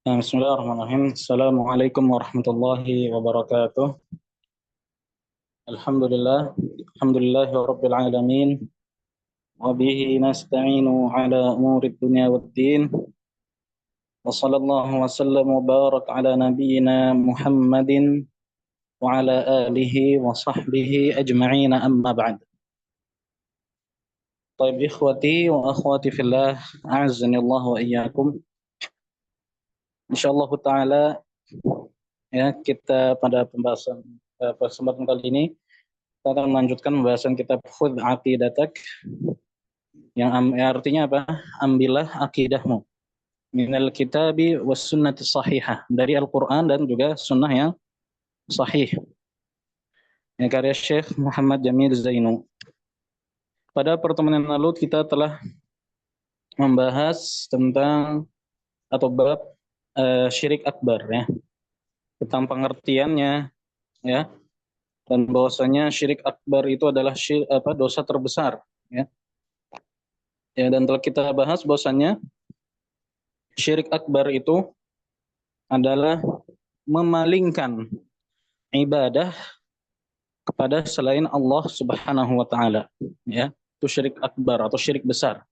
Bismillahirrahmanirrahim. Assalamualaikum warahmatullahi wabarakatuh. Alhamdulillah. Alhamdulillahi rabbil alamin. Wa bihi nasta'inu ala umuri dunya waddin. Wa sallallahu wa sallam wa barak ala nabiyyina Muhammadin wa ala alihi wa sahbihi ajma'in amma ba'd. Taib ikhwati wa akhwati fillah, a'azzani Allah wa iyyakum. Insyaallah taala ya kita pada kesempatan kali ini kita akan melanjutkan pembahasan kitab Khudh Aqidatak yang artinya apa? Ambillah akidahmu minal kitabi was sunnati sahihah, dari Al-Qur'an dan juga sunnah yang sahih. Yang karya Syekh Muhammad Jamil Zainu. Pada pertemuan yang lalu kita telah membahas tentang atau bab syirik akbar ya. Tentang pengertiannya ya. Dan bahwasanya syirik akbar itu adalah dosa terbesar ya. Ya, dan telah kita bahas bahwasanya syirik akbar itu adalah memalingkan ibadah kepada selain Allah Subhanahu wa taala ya. Itu syirik akbar atau syirik besar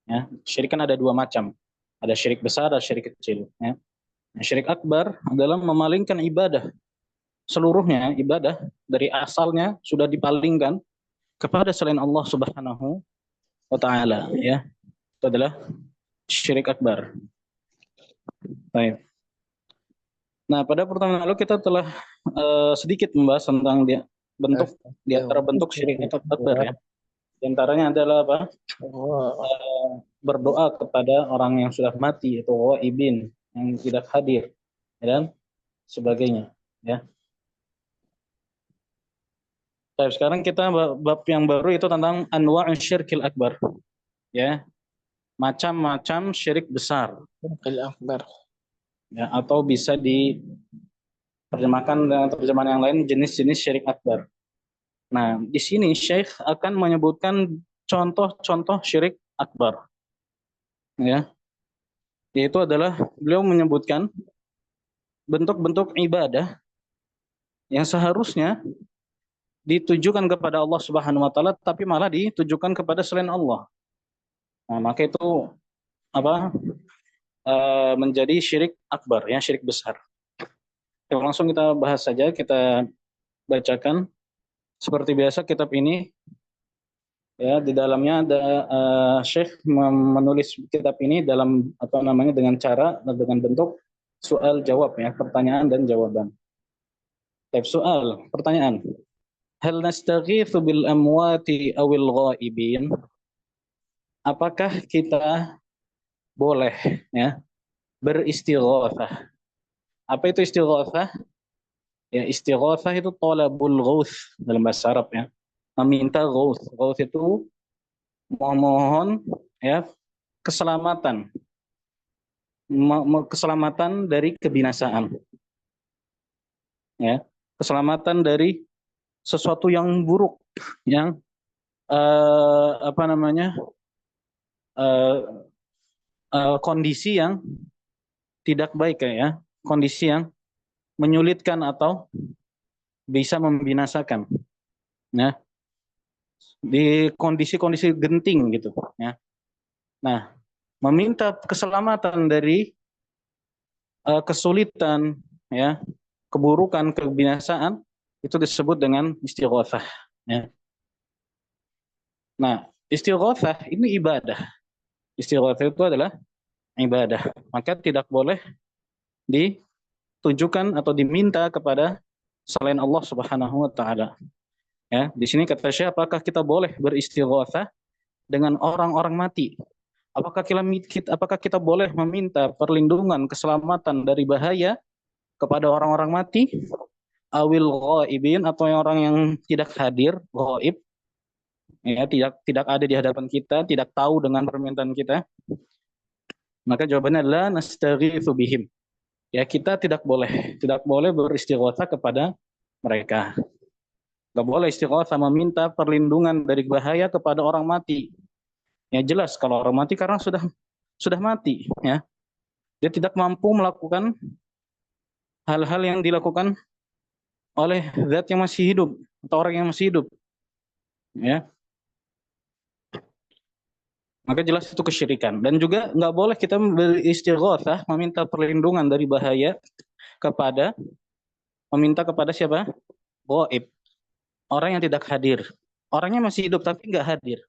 ya. Syirik kan ada dua macam, ada syirik besar, ada syirik kecil ya. Nah, syirik akbar adalah memalingkan ibadah seluruhnya, ibadah dari asalnya sudah dipalingkan kepada selain Allah Subhanahu wa taala ya. Itu adalah syirik akbar. Baik. Nah, pada pertemuan lalu kita telah sedikit membahas tentang di antara bentuk syirik akbar ya. Di antaranya adalah apa? Berdoa kepada orang yang sudah mati atau ghaibin yang tidak hadir dan sebagainya ya. Baik, sekarang kita bab yang baru itu tentang anwa'u syirkil akbar ya. Macam-macam syirik besar. Syirkil akbar. Ya, atau bisa diterjemahkan dengan terjemahan yang lain jenis-jenis syirik akbar. Nah, di sini Syekh akan menyebutkan contoh-contoh syirik akbar. Ya. Yaitu adalah beliau menyebutkan bentuk-bentuk ibadah yang seharusnya ditujukan kepada Allah Subhanahu wa taala tapi malah ditujukan kepada selain Allah. Nah, maka itu apa? Menjadi syirik akbar ya, syirik besar. Oke, langsung kita bahas saja, kita bacakan seperti biasa kitab ini ya. Di dalamnya ada Syekh menulis kitab ini dalam dengan cara dengan bentuk soal jawab ya, pertanyaan dan jawaban. Soal, pertanyaan. Hal nastaghitsu bil amwati awil ghaibin? Apakah kita boleh ya beristighatsah? Apa itu istighatsah? Ya, istighatsah itu talabul ghauth dalam bahasa Arab ya. Meminta ghauth. Ghauth itu memohon ya keselamatan. Keselamatan dari kebinasaan. Ya, keselamatan dari sesuatu yang buruk, yang kondisi yang tidak baik ya, kondisi yang menyulitkan atau bisa membinasakan ya, di kondisi-kondisi genting gitu ya. Nah, meminta keselamatan dari kesulitan ya, keburukan, kebinasaan itu disebut dengan istighatsah ya. Nah, istighatsah ini ibadah. Istighatsah itu adalah ibadah. Maka tidak boleh ditujukan atau diminta kepada selain Allah Subhanahu wa taala. Ya, di sini kata Syekh, apakah kita boleh beristighatsah dengan orang-orang mati? Apakah kita boleh meminta perlindungan, keselamatan dari bahaya kepada orang-orang mati? Awil ghaibin, atau orang yang tidak hadir, ghaib, ya, tidak ada di hadapan kita, tidak tahu dengan permintaan kita. Maka jawabannya adalah nastaghitsu bihim. Ya, kita tidak boleh beristighatsah kepada mereka. Gak boleh istighatsah meminta perlindungan dari bahaya kepada orang mati. Ya jelas kalau orang mati karena sudah mati ya. Dia tidak mampu melakukan hal-hal yang dilakukan oleh zat yang masih hidup atau orang yang masih hidup, ya. Maka jelas itu kesyirikan. Dan juga nggak boleh kita beristighatsah, meminta perlindungan dari bahaya kepada meminta kepada siapa? Gaib, orang yang tidak hadir. Orangnya masih hidup tapi nggak hadir.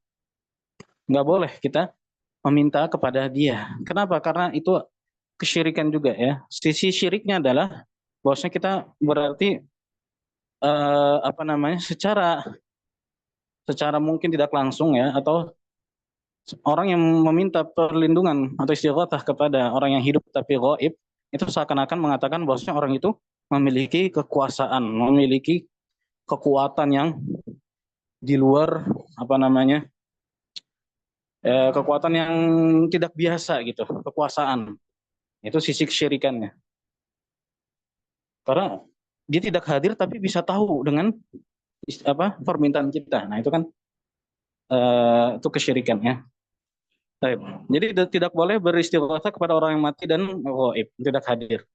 Nggak boleh kita meminta kepada dia. Kenapa? Karena itu kesyirikan juga, ya. Sisi syiriknya adalah bahwasanya kita berarti apa namanya, secara mungkin tidak langsung, ya, atau orang yang meminta perlindungan atau istighatsah kepada orang yang hidup tapi gaib, itu seakan-akan mengatakan bahwasanya orang itu memiliki kekuasaan, memiliki kekuatan yang di luar, apa namanya, kekuatan yang tidak biasa gitu, kekuasaan. Itu sisi kesyirikannya. Karena dia tidak hadir tapi bisa tahu dengan apa permintaan kita. Nah, itu kan itu kesyirikan, ya. Baik. Jadi tidak boleh beristighatsah kepada orang yang mati dan gaib, tidak hadir.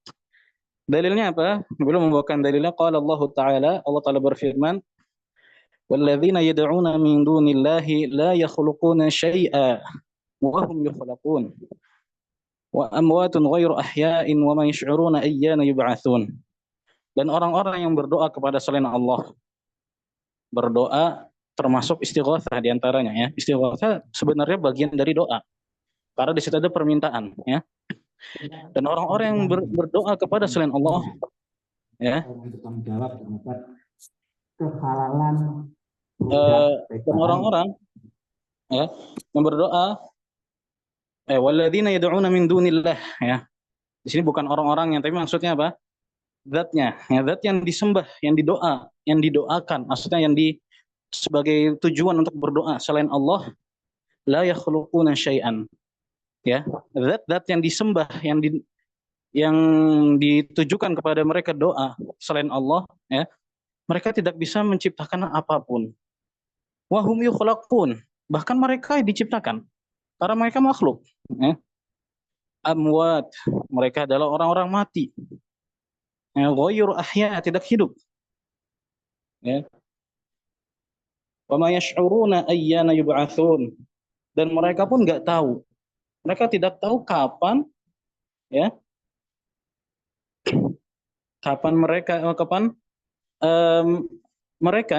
Dalilnya apa? Belum membawakan dalilnya. Qala Allah Ta'ala, Allah Ta'ala berfirman, "Walladzina yad'una min dunillahi la yakhluquna syai'a wa hum yukhlaqun. Wa amwatun ghairu ahya'in wa ma yash'uruna ayyana yub'atsun." Dan orang-orang yang berdoa kepada selain Allah, berdoa termasuk istighatsah di antaranya, ya. Istighatsah sebenarnya bagian dari doa. Karena di situ ada permintaan, ya. Dan orang-orang yang berdoa kepada selain Allah, ya, kehalalan dan orang-orang, ya, yang berdoa walladzina yad'una min dunillah, ya. Di sini bukan orang-orang yang, tapi maksudnya apa? Zatnya, ya, zat yang disembah, yang didoakan, maksudnya yang sebagai tujuan untuk berdoa selain Allah, la yakhluquna syai'an, ya. Zat yang disembah, yang ditujukan kepada mereka doa selain Allah, ya, mereka tidak bisa menciptakan apapun. Wa hum yukhlaqun, bahkan mereka diciptakan karena mereka makhluk, ya. Amwat, mereka adalah orang-orang mati. Ghairu ahya, tidak hidup, ya. Wa ma yash'uruna ayyana yub'atsun, dan mereka pun nggak tahu, mereka tidak tahu kapan, ya, kapan mereka,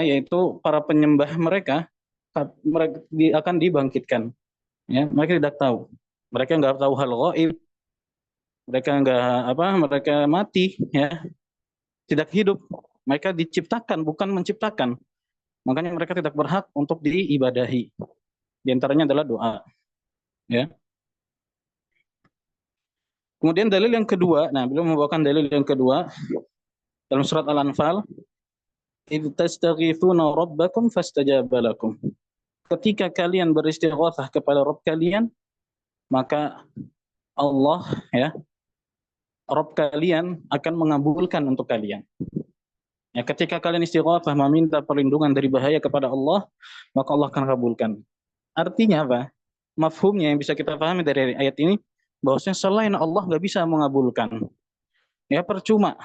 yaitu para penyembah mereka, akan dibangkitkan, ya. Mereka tidak tahu, mereka nggak tahu hal gaib, mereka mati, ya, tidak hidup, mereka diciptakan bukan menciptakan, makanya mereka tidak berhak untuk diibadahi. Di antaranya adalah doa, ya. Kemudian dalil yang kedua, nah, beliau membawakan dalil yang kedua dalam surat Al-Anfal, "Idz tastaghitsuna rabbakum fastajaba lakum." Ketika kalian beristighatsah kepada Rabb kalian, maka Allah, ya, Rabb kalian akan mengabulkan untuk kalian. Ya, ketika kalian istighatsah meminta perlindungan dari bahaya kepada Allah, maka Allah akan kabulkan. Artinya apa? Mafhumnya yang bisa kita pahami dari ayat ini, bahwasanya selain Allah nggak bisa mengabulkan. Ya, percuma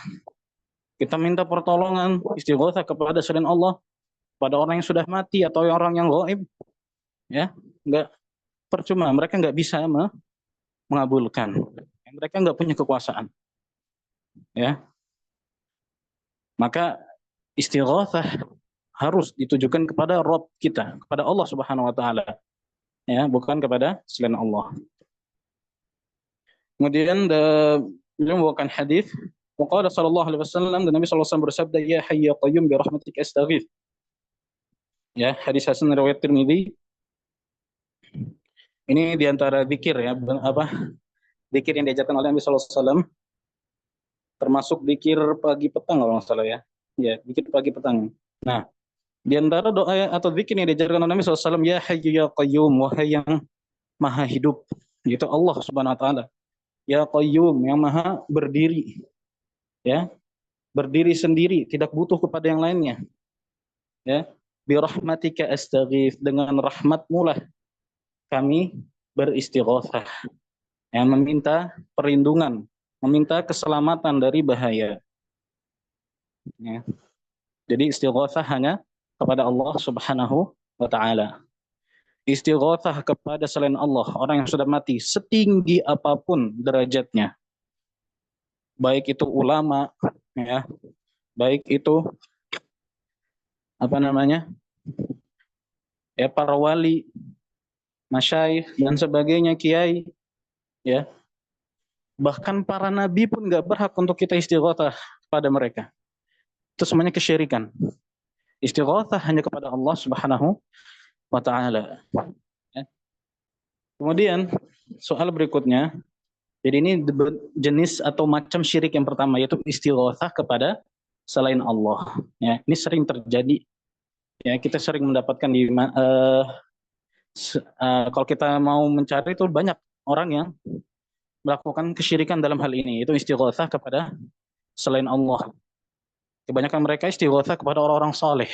kita minta pertolongan, istighatsah kepada selain Allah, pada orang yang sudah mati atau orang yang gaib, ya, nggak, percuma, mereka nggak bisa mengabulkan. Mereka nggak punya kekuasaan, ya. Maka istighatsah harus ditujukan kepada Rabb kita, kepada Allah Subhanahu wa taala, ya, bukan kepada selain Allah. Kemudian beliau membawakan hadis, waqala sallallahu alaihi wasallam, dan Nabi sallallahu alaihi wasallam bersabda, "Ya hayy ya qayyum bi rahmatika astaghits." Ya, hadis hasan riwayat Tirmidzi. Ini diantara zikir, ya, zikir yang diajarkan oleh Nabi sallallahu alaihi wasallam, termasuk zikir pagi petang kalau nggak salah, ya. Ya, zikir pagi petang. Nah, di antara doa atau zikir yang diajarkan oleh Nabi sallallahu alaihi wasallam, ya hayy ya qayyum, wahai yang maha hidup, yaitu Allah Subhanahu wa taala. Ya qayyum, yang maha berdiri, ya, berdiri sendiri, tidak butuh kepada yang lainnya, ya. Bi rahmatika astaghits, dengan rahmatmu lah kami beristighatsah. yang meminta perlindungan, meminta keselamatan dari bahaya. Ya. Jadi istighatsah hanya kepada Allah Subhanahu wa taala. Istighatsah kepada selain Allah, orang yang sudah mati setinggi apapun derajatnya, baik itu ulama, ya, baik itu apa namanya, ya para wali, masyayikh dan sebagainya, kiai, ya, bahkan para nabi pun nggak berhak untuk kita istighatsah pada mereka. Itu semuanya kesyirikan. Istighatsah hanya kepada Allah Subhanahu wa taala. Ya. Kemudian soal berikutnya, jadi ini jenis atau macam syirik yang pertama, yaitu istighatsah kepada selain Allah. Ya, ini sering terjadi. Ya, kita sering mendapatkan di kalau kita mau mencari itu banyak orang yang melakukan kesyirikan dalam hal ini, itu istighatsah kepada selain Allah. Kebanyakan mereka istighatsah kepada orang-orang soleh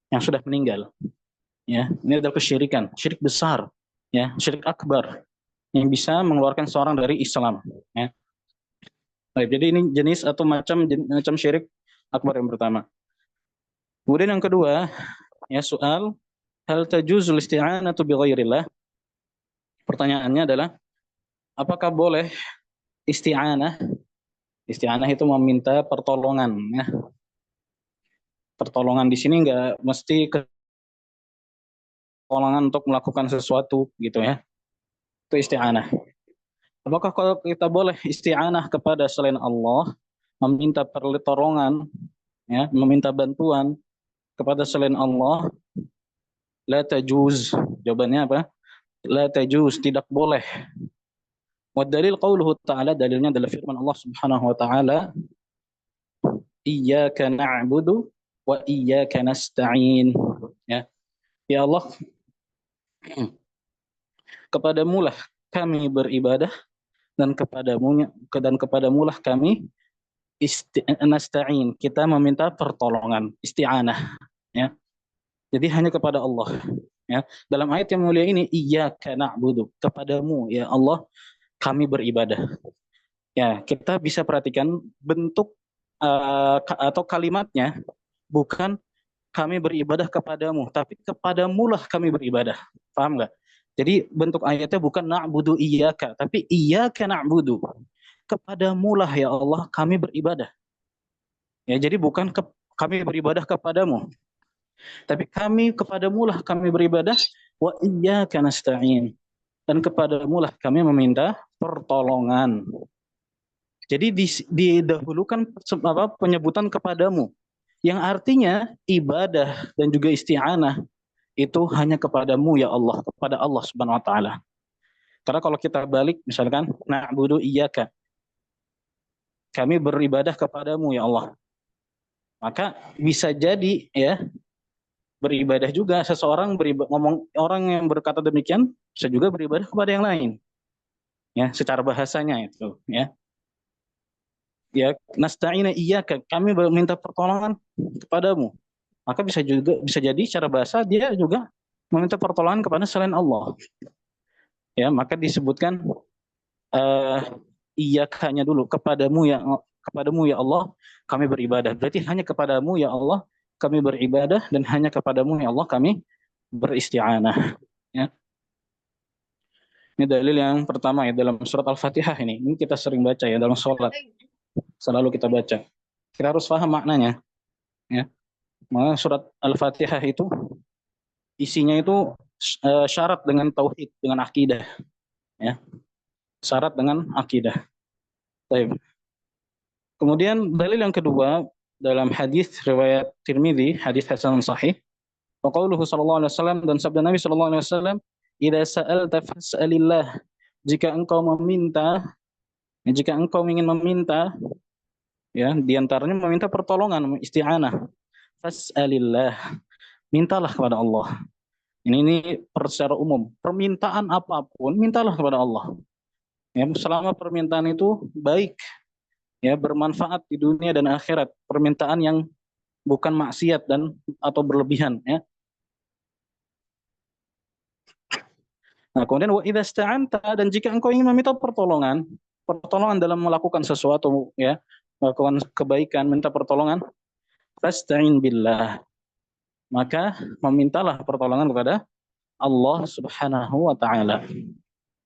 yang sudah meninggal. Ya, ini adalah kesyirikan, syirik besar, ya, syirik akbar yang bisa mengeluarkan seorang dari Islam. Ya. Baik, jadi ini jenis atau macam syirik akbar yang pertama. Kemudian yang kedua, ya soal hal tajuzul isti'anatu bi ghairillah. Pertanyaannya adalah apakah boleh isti'anah? Isti'anah itu meminta pertolongan, ya. Pertolongan di sini nggak mesti pertolongan untuk melakukan sesuatu gitu ya. Itu isti'anah. Apakah kalau kita boleh isti'anah kepada selain Allah, meminta pertolongan, ya, meminta bantuan kepada selain Allah? La tajuz. Jawabannya apa? La tajuz, tidak boleh. Wa dalil qauluhu ta'ala, dalilnya adalah firman Allah Subhanahu wa taala, iyyaka na'budu wa iyyaka nasta'in. Ya. Ya Allah, kepadamu lah kami beribadah dan kepadamu lah kami nasta'in, kita meminta pertolongan, isti'anah, ya. Jadi hanya kepada Allah, ya. Dalam ayat yang mulia ini, iyyaka na'budu, kepadamu ya Allah kami beribadah. Ya, kita bisa perhatikan bentuk atau kalimatnya bukan kami beribadah kepadamu, tapi kepadamulah kami beribadah. Paham nggak? Jadi bentuk ayatnya bukan na'budu iyyaka, tapi iyyaka na'budu. Kepadamulah ya Allah kami beribadah. Ya, jadi bukan kami beribadah kepadamu, tapi kami kepadamulah kami beribadah, wa iyyaka nasta'in, dan kepadamulah kami meminta pertolongan. Jadi didahulukan penyebutan kepadamu, yang artinya ibadah dan juga isti'anah itu hanya kepadamu ya Allah, kepada Allah Subhanahu wa taala. Karena kalau kita balik misalkan na'budu iyyaka, kami beribadah kepadamu ya Allah. Maka bisa jadi ya beribadah juga seseorang ngomong, orang yang berkata demikian bisa juga beribadah kepada yang lain. Ya, secara bahasanya itu, ya. Ya, nasta'ina iyyaka, kami meminta pertolongan kepadamu. Maka bisa jadi secara bahasa dia juga meminta pertolongan kepada selain Allah. Ya, maka disebutkan iyyakanya dulu, kepadamu ya Allah kami beribadah. Berarti hanya kepadamu ya Allah kami beribadah, dan hanya kepadamu ya Allah kami beristi'anah. Ya. Ini dalil yang pertama ya dalam surat Al-Fatihah ini. Ini kita sering baca ya dalam sholat. Selalu kita baca. Kita harus paham maknanya. Ya. Maka surat Al-Fatihah itu isinya itu syarat dengan tauhid, dengan akidah. Ya. Syarat dengan akidah. Baik. Kemudian dalil yang kedua dalam hadis riwayat Tirmidzi, hadis hasan sahih. Wa qauluhu sallallahu alaihi wasallam, dan sabda Nabi sallallahu alaihi wasallam, "Idza sa'alta fas'alillah." Jika engkau ingin meminta, ya, diantaranya meminta pertolongan, isti'anah. Fas'alillah. Mintalah kepada Allah. Ini secara umum. Permintaan apapun, mintalah kepada Allah. Ya, selama permintaan itu baik, ya, bermanfaat di dunia dan akhirat, permintaan yang bukan maksiat dan atau berlebihan, ya. Nah, kemudian wa idza sta'anta, dan jika engkau ingin meminta pertolongan dalam melakukan sesuatu, ya, melakukan kebaikan, minta pertolongan, fasta'in billah. Maka memintalah pertolongan kepada Allah Subhanahu wa taala.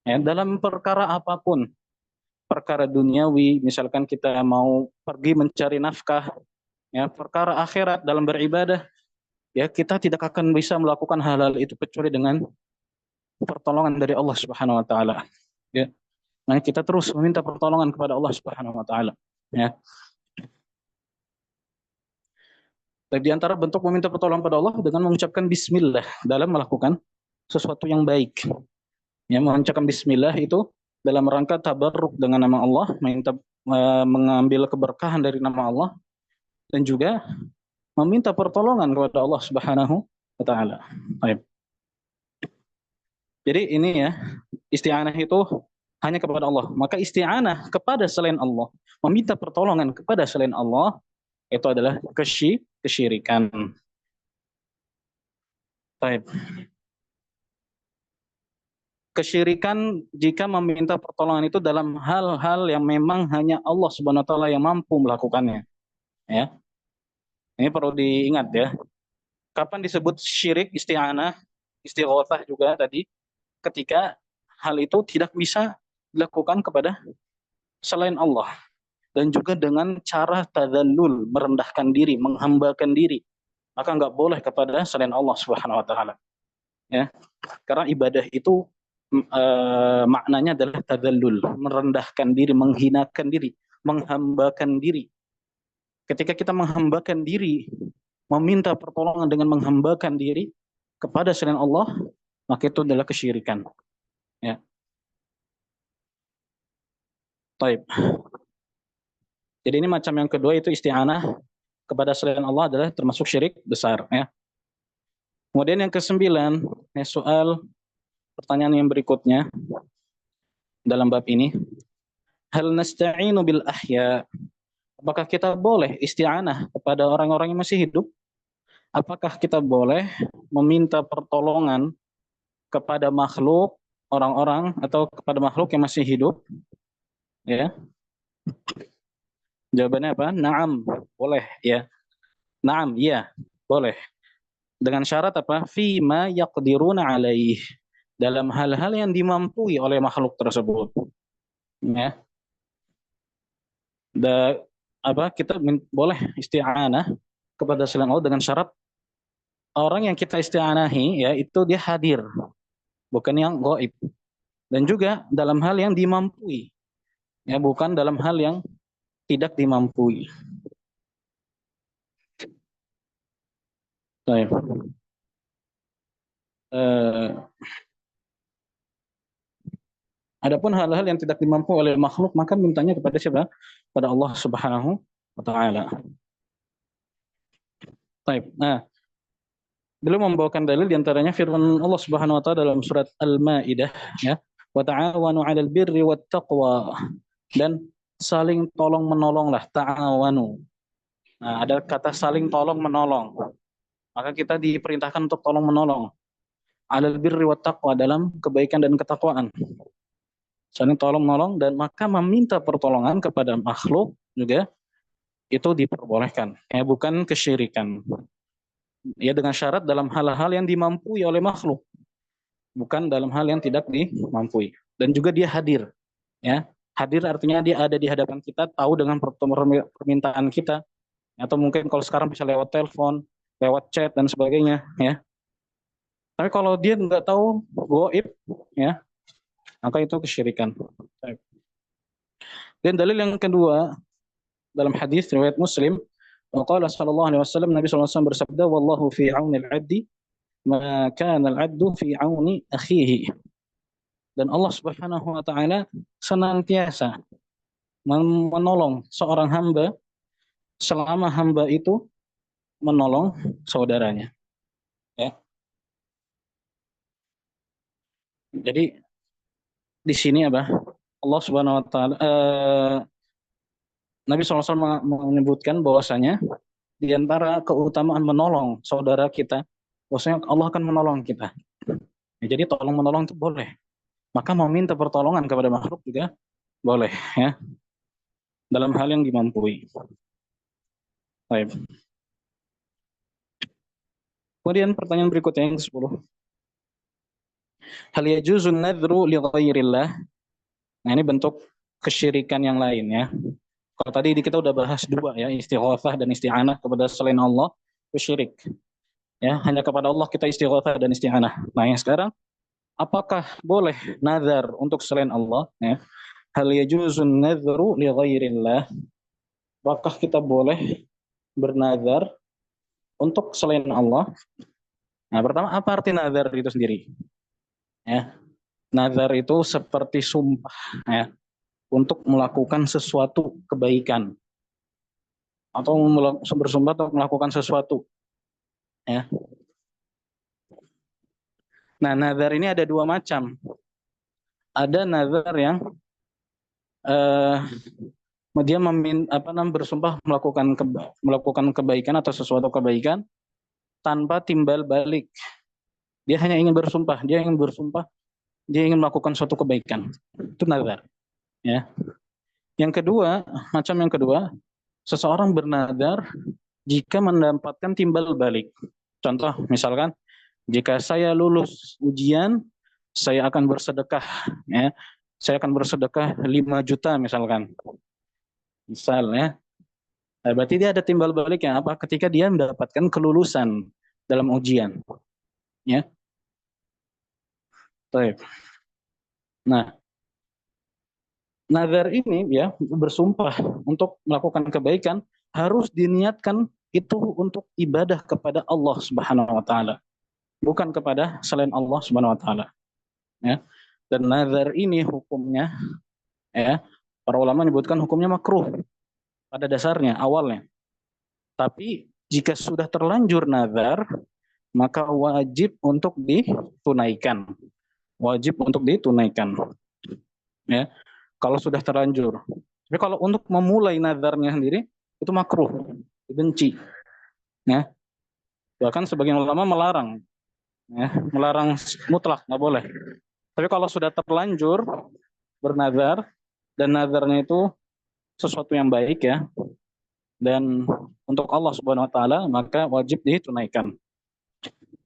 Ya, dalam perkara apapun, perkara duniawi, misalkan kita mau pergi mencari nafkah, ya, perkara akhirat dalam beribadah, ya, kita tidak akan bisa melakukan hal-hal itu kecuali dengan pertolongan dari Allah Subhanahu wa taala. Ya. Nah, kita terus meminta pertolongan kepada Allah Subhanahu wa taala. Ya. Dan di antara bentuk meminta pertolongan kepada Allah dengan mengucapkan bismillah dalam melakukan sesuatu yang baik. Ya, mengucapkan bismillah itu dalam rangka tabarruk dengan nama Allah, mengambil keberkahan dari nama Allah, dan juga meminta pertolongan kepada Allah Subhanahu wa taala. Baik. Jadi ini ya, isti'anah itu hanya kepada Allah. Maka isti'anah kepada selain Allah, meminta pertolongan kepada selain Allah, itu adalah kesyirikan. Baik. Kesyirikan jika meminta pertolongan itu dalam hal-hal yang memang hanya Allah Subhanahu wa taala yang mampu melakukannya. Ya. Ini perlu diingat ya. Kapan disebut syirik, isti'anah, istighotsah juga tadi, ketika hal itu tidak bisa dilakukan kepada selain Allah, dan juga dengan cara tadzallul, merendahkan diri, menghambakan diri, maka nggak boleh kepada selain Allah Subhanahu wa taala. Ya. Karena ibadah itu maknanya adalah tadzallul, merendahkan diri, menghinakan diri, menghambakan diri. Ketika kita menghambakan diri, meminta pertolongan dengan menghambakan diri kepada selain Allah, maka itu adalah kesyirikan. Ya. Taib. Jadi ini macam yang kedua, itu isti'anah kepada selain Allah adalah termasuk syirik besar. Ya. Kemudian yang kesembilan, ya, soal pertanyaan yang berikutnya dalam bab ini, hal nasta'inu bil ahya, apakah kita boleh isti'anah kepada orang-orang yang masih hidup? Apakah kita boleh meminta pertolongan kepada makhluk, orang-orang, atau kepada makhluk yang masih hidup? Ya. Jawabannya apa? Naam, boleh ya. Naam, iya, boleh. Dengan syarat apa? Fima yaqdiruna alaih. Dalam hal-hal yang dimampui oleh makhluk tersebut. Ya. Kita boleh isti'anah kepada selain Allah dengan syarat orang yang kita isti'anahi ya itu dia hadir, bukan yang gaib. Dan juga dalam hal yang dimampui. Ya, bukan dalam hal yang tidak dimampui. Baik. Adapun hal-hal yang tidak dimampu oleh makhluk, maka mintanya kepada siapa? Pada Allah Subhanahu wa taala. Baik. Nah, beliau membawakan dalil diantaranya firman Allah Subhanahu wa taala dalam surat Al-Maidah, ya. Wa ta'awanu 'alal birri wat taqwa. Dan saling tolong menolonglah, ta'awanu. Nah, ada kata saling tolong menolong. Maka kita diperintahkan untuk tolong menolong. 'Alal birri wat taqwa, dalam kebaikan dan ketakwaan. Saling tolong menolong, dan maka meminta pertolongan kepada makhluk juga itu diperbolehkan, ya, bukan kesyirikan. Ya, dengan syarat dalam hal-hal yang dimampui oleh makhluk, bukan dalam hal yang tidak dimampui. Dan juga dia hadir, ya. Hadir artinya dia ada di hadapan kita, tahu dengan permintaan kita, atau mungkin kalau sekarang bisa lewat telepon, lewat chat dan sebagainya, ya. Tapi kalau dia nggak tahu, gaib, ya, maka itu kesyirikan. Dan dalil yang kedua dalam hadis riwayat Muslim, qala sallallahu alaihi wasallam, Nabi sallallahu alaihi wasallam bersabda, wallahu fi auni al-'abdi ma kana al-'abdu fi auni akhihi. Dan Allah Subhanahu wa taala senantiasa menolong seorang hamba selama hamba itu menolong saudaranya. Ya. Jadi di sini apa? Allah Subhanahu wa taala Nabi SAW menyebutkan bahwasanya di antara keutamaan menolong saudara kita, bahwasanya Allah akan menolong kita. Ya, jadi tolong menolong itu boleh. Maka meminta pertolongan kepada makhluk juga boleh, ya, dalam hal yang dimampui. Baik. Kemudian pertanyaan berikutnya yang ke-10. Hal yajuzun nadhru li ghairillah. Nah, ini bentuk kesyirikan yang lain, ya. Kalau tadi kita udah bahas dua, ya, istighatsah dan isti'anah kepada selain Allah, itu syirik. Ya, hanya kepada Allah kita istighatsah dan isti'anah. Nah, yang sekarang, apakah boleh nazar untuk selain Allah, ya? Hal yajuzun nadhru li ghairillah. Apakah kita boleh bernazar untuk selain Allah? Nah, pertama, apa arti nazar itu sendiri? Ya, nazar itu seperti sumpah, ya, untuk melakukan sesuatu kebaikan atau bersumpah untuk melakukan sesuatu, ya. Nah, nazar ini ada dua macam. Ada nazar yang eh, dia bersumpah melakukan kebaikan atau sesuatu kebaikan tanpa timbal balik. Dia hanya ingin bersumpah, dia ingin melakukan suatu kebaikan. Itu nazar, ya. Macam yang kedua, seseorang bernazar jika mendapatkan timbal balik. Contoh, misalkan, jika saya lulus ujian, saya akan bersedekah, ya. Saya akan bersedekah 5 juta misalkan. Misal, ya. Nah, berarti dia ada timbal baliknya apa? Ketika dia mendapatkan kelulusan dalam ujian, ya. Baik. Nah, nazar ini, ya, bersumpah untuk melakukan kebaikan harus diniatkan itu untuk ibadah kepada Allah Subhanahu wa taala, bukan kepada selain Allah Subhanahu wa taala, ya. Dan nazar ini hukumnya, ya, para ulama menyebutkan hukumnya makruh pada dasarnya awalnya. Tapi jika sudah terlanjur nazar, maka wajib untuk ditunaikan. Wajib untuk ditunaikan, ya. Kalau sudah terlanjur. Tapi kalau untuk memulai nazarnya sendiri itu makruh, dibenci, ya. Bahkan sebagian ulama melarang, ya, melarang mutlak, nggak boleh. Tapi kalau sudah terlanjur bernazar dan nazarnya itu sesuatu yang baik, ya, dan untuk Allah Subhanahu wa taala, maka wajib ditunaikan.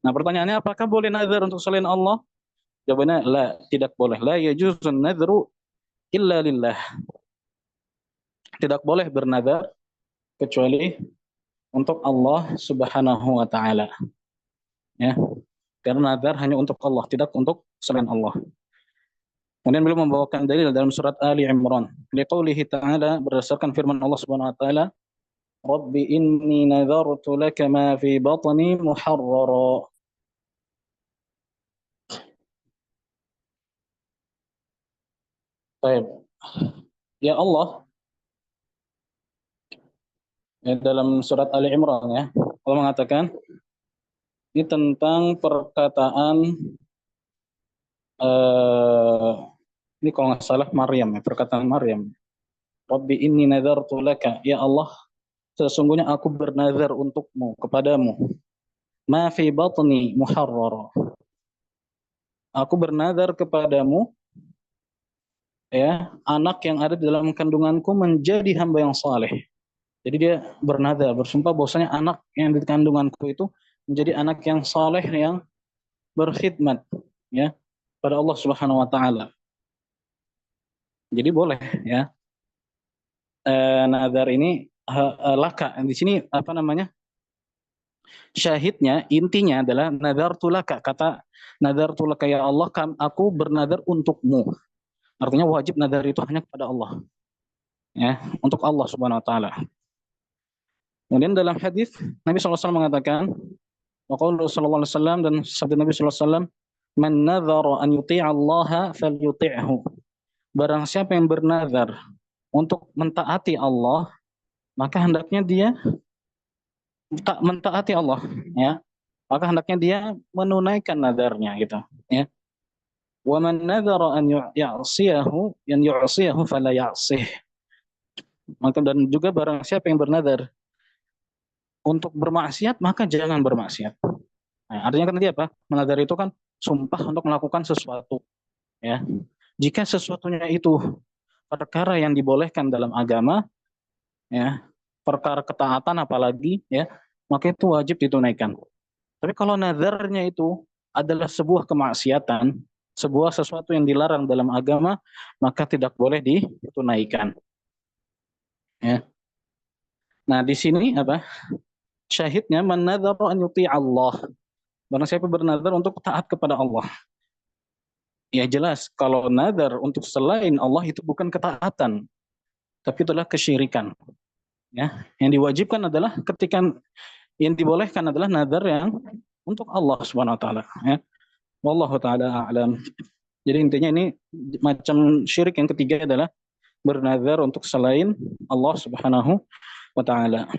Nah, pertanyaannya, apakah boleh nazar untuk selain Allah? Jawabannya la, tidak boleh. La yajuzun nadru illa lillah. Tidak boleh bernazar kecuali untuk Allah Subhanahu wa taala, ya. Karena nazar hanya untuk Allah, tidak untuk selain Allah. Kemudian beliau membawakan dalil dalam surat Ali Imran. Liqaulihi ta'ala, berdasarkan firman Allah Subhanahu wa taala, Rabbi inni nadhartu laka ma fi batni muharrara. Baik. Ya Allah, ya, dalam surat Ali Imran, ya, Allah mengatakan ini tentang perkataan eh, ini kalau nggak salah Maryam, ya, perkataan Maryam. Rabbi inni nadhartu laka, ya Allah, sesungguhnya aku bernazar untukmu, kepadamu. Ma fi batni muharrara. Aku bernazar kepadamu, ya, anak yang ada di dalam kandunganku menjadi hamba yang saleh. Jadi dia bernazar, bersumpah bahwasanya anak yang di kandunganku itu menjadi anak yang saleh, yang berkhidmat, ya, pada Allah Subhanahu wa taala. Jadi boleh, ya. Nazar ini laka. Di sini apa namanya? Syahidnya, intinya adalah nazar tulaka. Kata nazar tulaka, ya Allah, aku bernazar untukmu. Artinya wajib nazar itu hanya kepada Allah, ya, untuk Allah Subhanahu wa taala. Kemudian dalam hadis Nabi SAW mengatakan, waqaulu sallallahu alaihi wasallam, dan sabda Nabi SAW, man nadhara an yuti'a Allah falyuti'hu. Barang siapa yang bernazar untuk mentaati Allah, maka hendaknya dia tak mentaati Allah, ya. Maka hendaknya dia menunaikan nadarnya, gitu, ya. Wa man nadhara an yu'siyahu fala ya'sih. Maka dan juga barang siapa yang bernazar untuk bermaksiat, maka jangan bermaksiat. Nah, artinya kan tadi apa? Menazar itu kan sumpah untuk melakukan sesuatu, ya. Jika sesuatunya itu perkara yang dibolehkan dalam agama, ya, perkara ketaatan apalagi, ya, maka itu wajib ditunaikan. Tapi kalau nazarnya itu adalah sebuah kemaksiatan, sebuah sesuatu yang dilarang dalam agama, maka tidak boleh ditunaikan. Ya. Nah, di sini apa? Syahidnya man nadzara an yuti Allah. Barang siapa bernazar untuk taat kepada Allah. Ya jelas, kalau nazar untuk selain Allah itu bukan ketaatan, tapi itulah kesyirikan. Ya, yang diwajibkan adalah ketika yang dibolehkan adalah nazar yang untuk Allah Subhanahu wa taala, ya. Wallahu taala a'lam. Jadi intinya ini macam syirik yang ketiga adalah bernazar untuk selain Allah Subhanahu wa taala.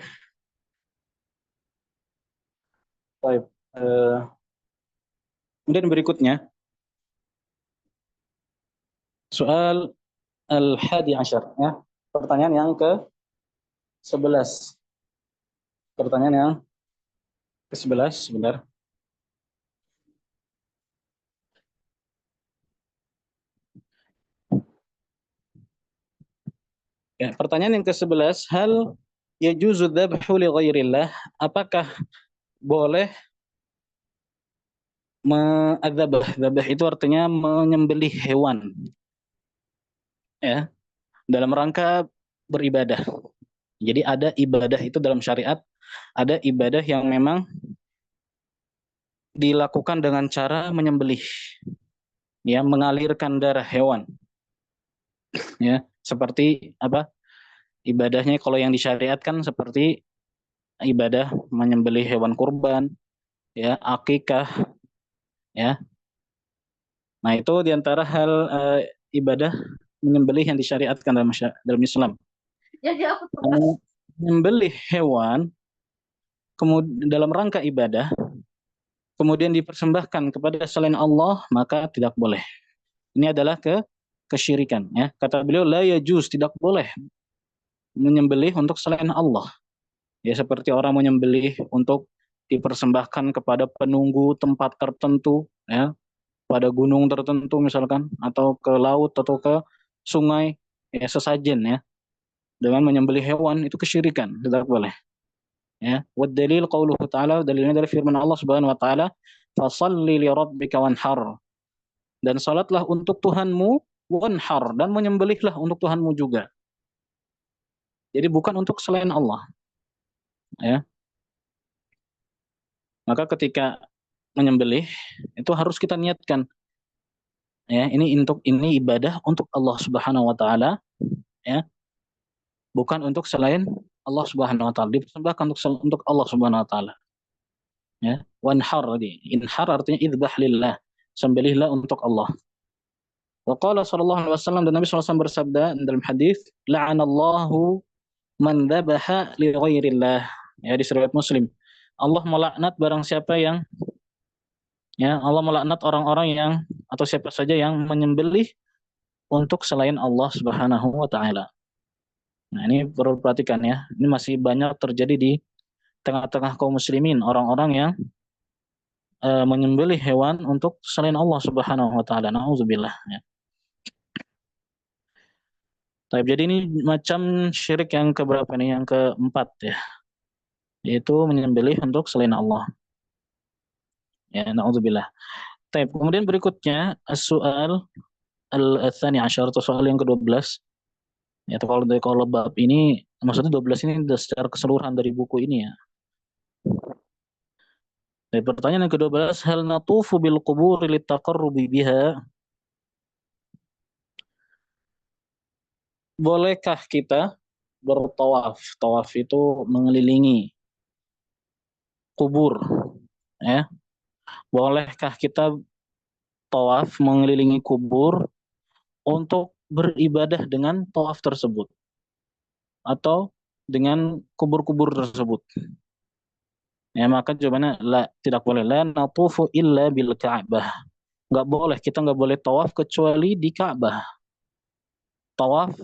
Baik. Kemudian berikutnya soal al-hadi asyar, ya. Pertanyaan yang ke-11. Pertanyaan yang ke-11 sebentar. Ya, pertanyaan yang ke-11, hal yajuzu dzabhu li ghairillah? Apakah boleh dzabah? Dzabah itu artinya menyembelih hewan, ya, dalam rangka beribadah. Jadi ada ibadah itu dalam syariat, ada ibadah yang memang dilakukan dengan cara menyembelih, ya, mengalirkan darah hewan, ya, seperti apa? Ibadahnya kalau yang disyariatkan seperti ibadah menyembelih hewan kurban, ya, akikah, ya. Nah, itu diantara hal ibadah menyembelih yang disyariatkan dalam Islam. Menyembelih hewan kemudian dalam rangka ibadah kemudian dipersembahkan kepada selain Allah, maka tidak boleh. Ini adalah kesyirikan, ya. Kata beliau la yajuz, tidak boleh menyembelih untuk selain Allah. Ya, seperti orang menyembelih untuk dipersembahkan kepada penunggu tempat tertentu, ya, pada gunung tertentu misalkan, atau ke laut atau ke sungai, ya, sesajen, ya, dengan menyembelih hewan, itu kesyirikan, tidak boleh, ya. Wa dalil qauluhu ta'ala, dalilnya dari firman Allah Subhanahu wa taala, fasalli li rabbika wanhar, dan salatlah untuk Tuhanmu, wanhar, dan menyembelihlah untuk Tuhanmu juga. Jadi bukan untuk selain Allah, ya. Maka ketika menyembelih itu harus kita niatkan, ya, ini ibadah untuk Allah Subhanahu wa taala, ya, bukan untuk selain Allah Subhanahu wa taala, dipersembahkan untuk Allah Subhanahu wa taala, ya. Wanhar, inhar artinya idzbah lillah, sembelihlah untuk Allah. Wa qala sallallahu alaihi wasallam, dan Nabi SAW bersabda dalam hadis, la'anallahu man dzabaha li ghairillah, ya, di riwayat Muslim. Allah melaknat barang siapa yang, ya, Allah melaknat orang-orang yang atau siapa saja yang menyembelih untuk selain Allah Subhanahu wa taala. Nah, ini perlu perhatikan, ya. Ini masih banyak terjadi di tengah-tengah kaum muslimin, orang-orang yang menyembelih hewan untuk selain Allah Subhanahu wa taala. Nauzubillah, ya. Jadi ini macam syirik yang keberapa nih? Yang keempat, ya. Yaitu menyembelih untuk selain Allah. Ya, nauzubillah. Kemudian berikutnya soal al-tsani asyar, atau soal yang ke-12. Ya, kalau bab ini maksudnya 12 ini secara keseluruhan dari buku ini, ya. Pertanyaan yang ke-12, hal natufu bil qubur litaqarrubi biha? Bolehkah kita bertawaf? Tawaf itu mengelilingi kubur, ya. Bolehkah kita tawaf mengelilingi kubur untuk beribadah dengan tawaf tersebut atau dengan kubur-kubur tersebut? Ya, maka jawabannya la, tidak boleh. La natufu illa bil Ka'bah. Nggak boleh, kita nggak boleh tawaf kecuali di Ka'bah. Tawaf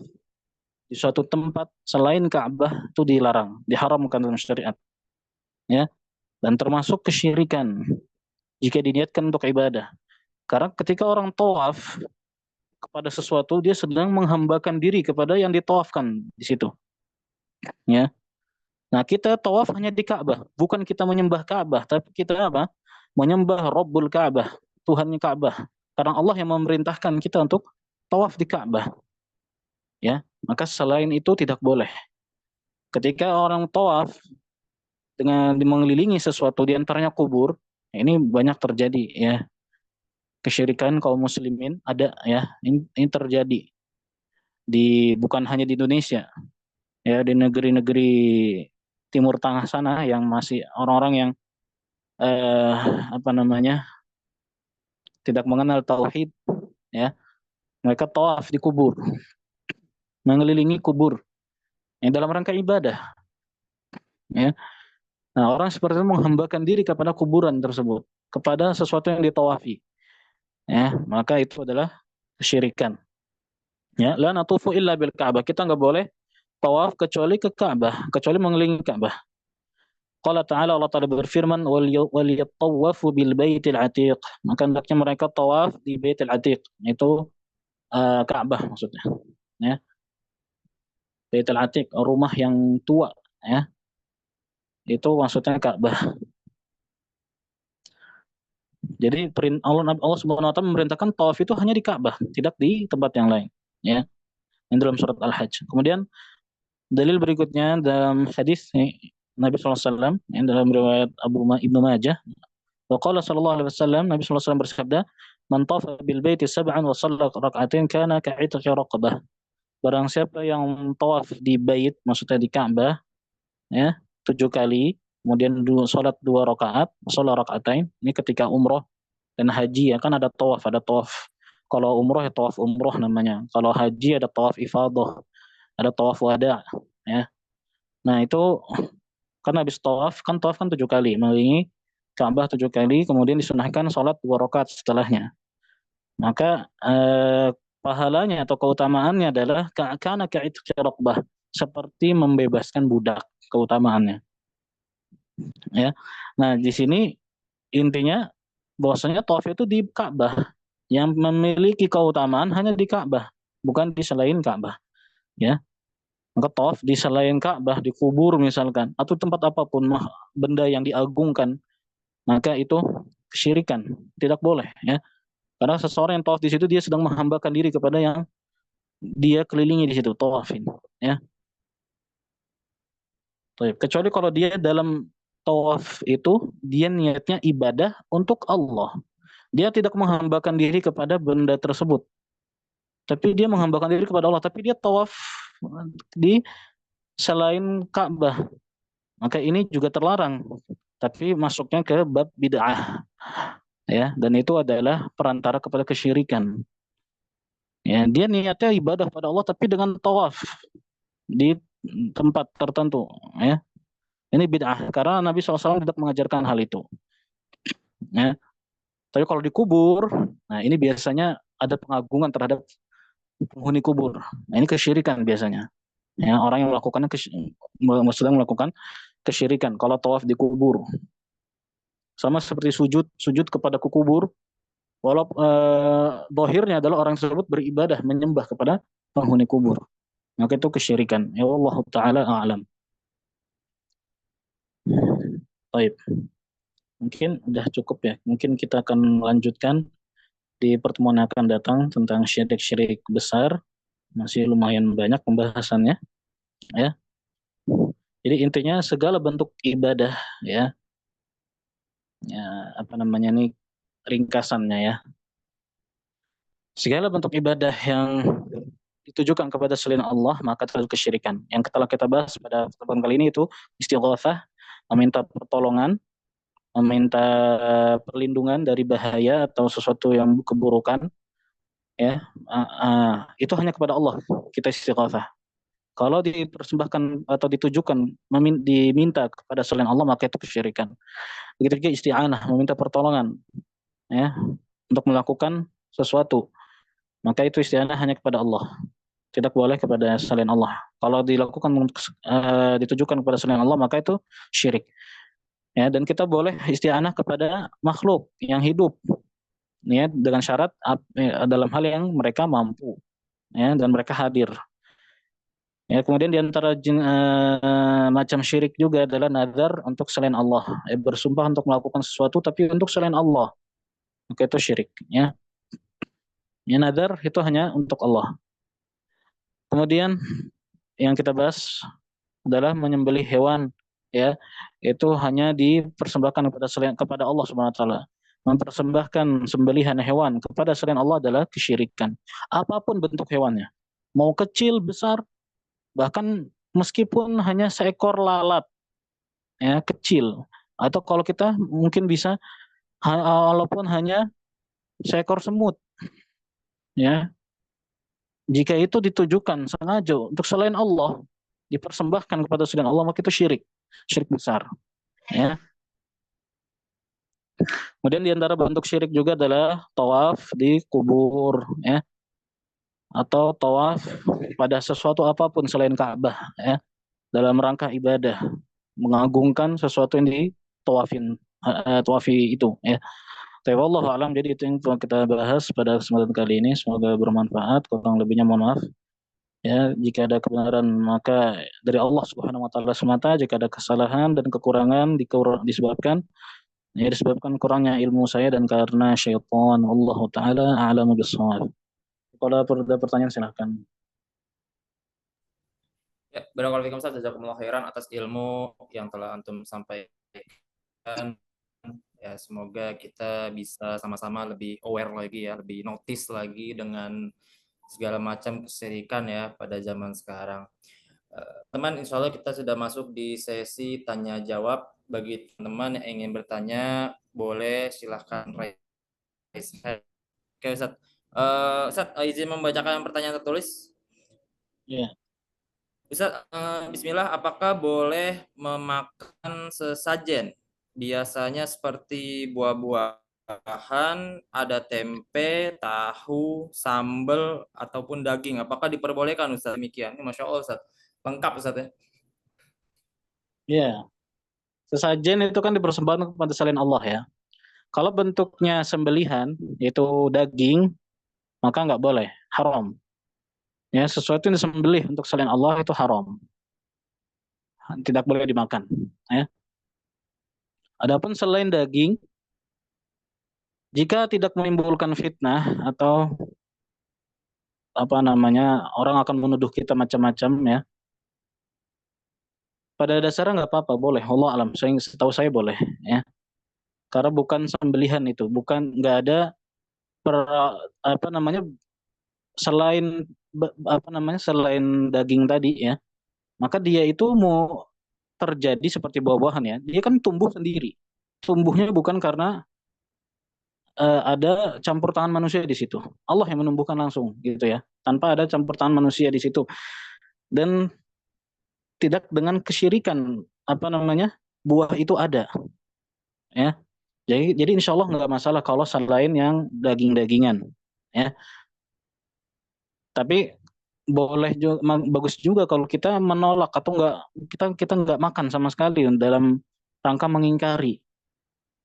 di suatu tempat selain Ka'bah itu dilarang, diharamkan dalam syariat, ya. Dan termasuk kesyirikan jika diniatkan untuk ibadah. Karena ketika orang tawaf kepada sesuatu, dia sedang menghambakan diri kepada yang ditawafkan di situ. Ya. Nah, kita tawaf hanya di Ka'bah, bukan kita menyembah Ka'bah, tapi kita apa? Menyembah Rabbul Ka'bah, Tuhannya Ka'bah. Karena Allah yang memerintahkan kita untuk tawaf di Ka'bah, ya. Maka selain itu tidak boleh. Ketika orang tawaf dengan mengelilingi sesuatu di antaranya kubur, ini banyak terjadi ya. Kesyirikan kaum muslimin ada ya. Ini terjadi di bukan hanya di Indonesia, ya di negeri-negeri Timur Tengah sana yang masih orang-orang yang eh, apa namanya tidak mengenal tauhid, ya mereka tawaf di kubur, mengelilingi kubur yang dalam rangka ibadah, ya. Nah, orang seperti itu menghambakan diri kepada kuburan tersebut, kepada sesuatu yang ditawafi, ya maka itu adalah kesyirikan, ya. La natufu illa bil Ka'bah, kita nggak boleh tawaf kecuali ke Ka'bah, kecuali mengelilingi Ka'bah. Qala ta'ala, Allah Ta'ala berfirman, wal yattawafu bil baitil atiq, maka hendaknya mereka tawaf di baitil atiq, itu Ka'bah maksudnya, ya. Baitul Atiq, rumah yang tua, ya. Itu maksudnya Ka'bah. Jadi Allah Subhanahu wa taala memerintahkan tawaf itu hanya di Ka'bah, tidak di tempat yang lain, ya. Yang dalam surat Al-Hajj. Kemudian dalil berikutnya dalam hadis Nabi SAW yang dalam riwayat Ibnu Majah, wa qala sallallahu alaihi wasallam, Nabi SAW bersabda, man tafa bil baiti sab'an wa shalla rak'atain kana ka'itqi raqabah. Barang siapa yang tawaf di bait, maksudnya di Ka'bah, ya 7 kali, kemudian sholat 2 rakaat, sholat rakaatain, ini ketika umroh dan haji, ya kan ada tawaf. Kalau umroh ya tawaf umroh namanya, kalau haji ada tawaf ifadah, ada tawaf wada, ya. Nah itu kan habis tawaf kan 7 kali, mengelilingi Ka'bah 7 kali, kemudian disunahkan sholat 2 rakaat setelahnya. Maka pahalanya atau keutamaannya adalah karena ka'itqi raqbah, seperti membebaskan budak, keutamaannya, ya. Nah, di sini intinya bahwasanya tawaf itu di Ka'bah, yang memiliki keutamaan hanya di Ka'bah, bukan di selain Ka'bah, ya. Maka tawaf di selain Ka'bah, di kubur misalkan, atau tempat apapun benda yang diagungkan, maka itu kesyirikan, tidak boleh, ya. Karena seseorang yang tawaf di situ dia sedang menghambakan diri kepada yang dia kelilingi di situ, tawafin, ya. Kecuali kalau dia dalam tawaf itu dia niatnya ibadah untuk Allah. Dia tidak menghambakan diri kepada benda tersebut, tapi dia menghambakan diri kepada Allah, tapi dia tawaf di selain Ka'bah. Maka ini juga terlarang, tapi masuknya ke bab bid'ah, ya, dan itu adalah perantara kepada kesyirikan. Ya, dia niatnya ibadah pada Allah tapi dengan tawaf di tempat tertentu, ya. Ini bid'ah karena Nabi SAW tidak mengajarkan hal itu, ya. Tapi kalau dikubur, nah ini biasanya ada pengagungan terhadap penghuni kubur. Nah, ini kesyirikan biasanya. Ya, orang yang melakukannya sedang melakukan kesyirikan kalau tawaf di kubur. Sama seperti sujud kepada kubur, walau dohirnya adalah orang tersebut beribadah menyembah kepada penghuni kubur. Maka itu kesyirikan. Ya Allah taala a'lam. Baik. Mungkin udah cukup ya. Mungkin kita akan melanjutkan di pertemuan yang akan datang tentang syirik-syirik besar. Masih lumayan banyak pembahasannya, ya. Jadi intinya segala bentuk ibadah, ya, ya apa namanya nih ringkasannya, ya. Segala bentuk ibadah yang ditujukan kepada selain Allah maka terjadi kesyirikan. Yang telah kita bahas pada pertemuan kali ini itu istighatsah, meminta pertolongan, meminta perlindungan dari bahaya atau sesuatu yang keburukan, ya. Itu hanya kepada Allah kita istighatsah. Kalau dipersembahkan atau ditujukan diminta kepada selain Allah maka itu kesyirikan. Begitu juga isti'anah, meminta pertolongan, ya, untuk melakukan sesuatu, maka itu isti'anah hanya kepada Allah, tidak boleh kepada selain Allah. Kalau dilakukan ditujukan kepada selain Allah maka itu syirik, ya. Dan kita boleh isti'anah kepada makhluk yang hidup, ya, dengan syarat dalam hal yang mereka mampu, ya, dan mereka hadir. Ya, kemudian di antara macam syirik juga adalah nazar untuk selain Allah, bersumpah untuk melakukan sesuatu tapi untuk selain Allah, maka itu syirik. Ya, ya, nazar itu hanya untuk Allah. Kemudian yang kita bahas adalah menyembelih hewan, ya, itu hanya dipersembahkan kepada Allah Subhanahu wa taala. Mempersembahkan sembelihan hewan kepada selain Allah adalah kesyirikan. Apapun bentuk hewannya, mau kecil, besar, bahkan meskipun hanya seekor lalat, ya, kecil, atau kalau kita mungkin bisa walaupun hanya seekor semut, ya, jika itu ditujukan sengaja untuk selain Allah, dipersembahkan kepada selain Allah, maka itu syirik, syirik besar, ya. Kemudian di antara bentuk syirik juga adalah tawaf di kubur, ya, atau tawaf pada sesuatu apapun selain Ka'bah, ya, dalam rangka ibadah, mengagungkan sesuatu yang ditawafin, tawafi itu, ya. Tapi wallahu alam, jadi itu yang telah kita bahas pada kesempatan kali ini, semoga bermanfaat, kurang lebihnya mohon maaf. Ya, jika ada kebenaran maka dari Allah Subhanahu wa taala semata, jika ada kesalahan dan kekurangan disebabkan kurangnya ilmu saya dan karena syaitan. Allah taala a'lamu bissawab. Kalau ada pertanyaan silahkan. Ya, barakallahu fikum Ustaz, jazakumullah khairan atas ilmu yang telah antum sampaikan. Ya, semoga kita bisa sama-sama lebih aware lagi ya, lebih notice lagi dengan segala macam kesyirikan ya pada zaman sekarang. Teman, insya Allah kita sudah masuk di sesi tanya jawab. Bagi teman yang ingin bertanya, boleh silahkan raise hand. Oke Ustaz. Ustaz, izin membacakan pertanyaan tertulis. Ya. Ustaz, Bismillah, apakah boleh memakan sesajen? Biasanya seperti buah-buahan, ada tempe, tahu, sambal, ataupun daging. Apakah diperbolehkan Ustaz demikian? Ini Masya Allah Ustaz. Lengkap Ustaz ya. Ya, sesajen itu kan dipersembahkan kepada selain Allah, ya. Kalau bentuknya sembelihan, yaitu daging, maka nggak boleh, haram. Ya, sesuatu yang disembelih untuk selain Allah itu haram, tidak boleh dimakan. Ya. Adapun selain daging, jika tidak menimbulkan fitnah atau apa namanya, orang akan menuduh kita macam-macam, ya, pada dasarnya nggak apa-apa, boleh. Allah alam, setahu saya boleh, ya, karena bukan sembelihan itu, bukan, nggak ada per, apa namanya, selain apa namanya, selain daging tadi, ya, maka dia itu mau terjadi seperti buah-buahan, ya, dia kan tumbuh sendiri, tumbuhnya bukan karena ada campur tangan manusia di situ. Allah yang menumbuhkan langsung, gitu ya, tanpa ada campur tangan manusia di situ, dan tidak dengan kesyirikan, apa namanya, buah itu ada, ya. Jadi insya Allah nggak masalah kalau selain yang daging-dagingan, ya. Tapi boleh juga, bagus juga kalau kita menolak atau nggak, kita nggak makan sama sekali dalam rangka mengingkari,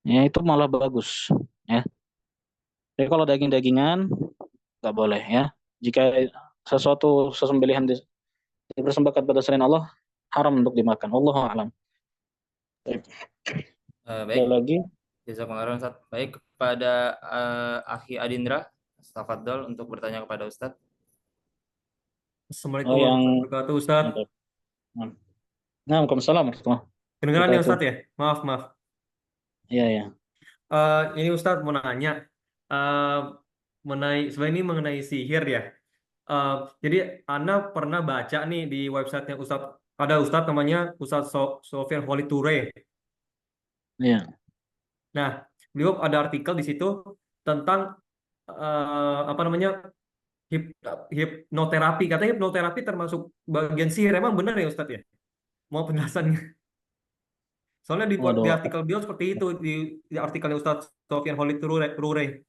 ya, itu malah bagus, ya. Jadi kalau daging-dagingan nggak boleh, ya. Jika sesuatu sesembelihan dipersembahkan pada selain Allah, haram untuk dimakan. Wallahu a'lam. Baik. Ada Baik, lagi? jazakumullah khairan Ustaz. Baik, kepada Akhi Adindra, tafadhol untuk bertanya kepada Ustaz. Oh, Assalamualaikum yang warahmatullahi wabarakatuh, Ustaz. nah, Waalaikumsalam warahmatullahi Kedengeran ya wabarakatuh. Ustaz ya? Maaf, maaf. Iya, ya. Ini Ustaz mau nanya eh sebenarnya ini mengenai sihir ya. Eh, jadi Ana pernah baca nih di websitenya Ustaz, ada Ustaz namanya Ustaz Sofian Holly Toure. Iya. Nah, beliau ada artikel di situ tentang apa namanya, hip, hipnoterapi. Katanya hipnoterapi termasuk bagian sihir. Emang benar ya Ustaz ya? Mau penjelasannya? Soalnya di Waduh. artikel beliau seperti itu, di artikelnya Ustadz Sofyan Holid Rure.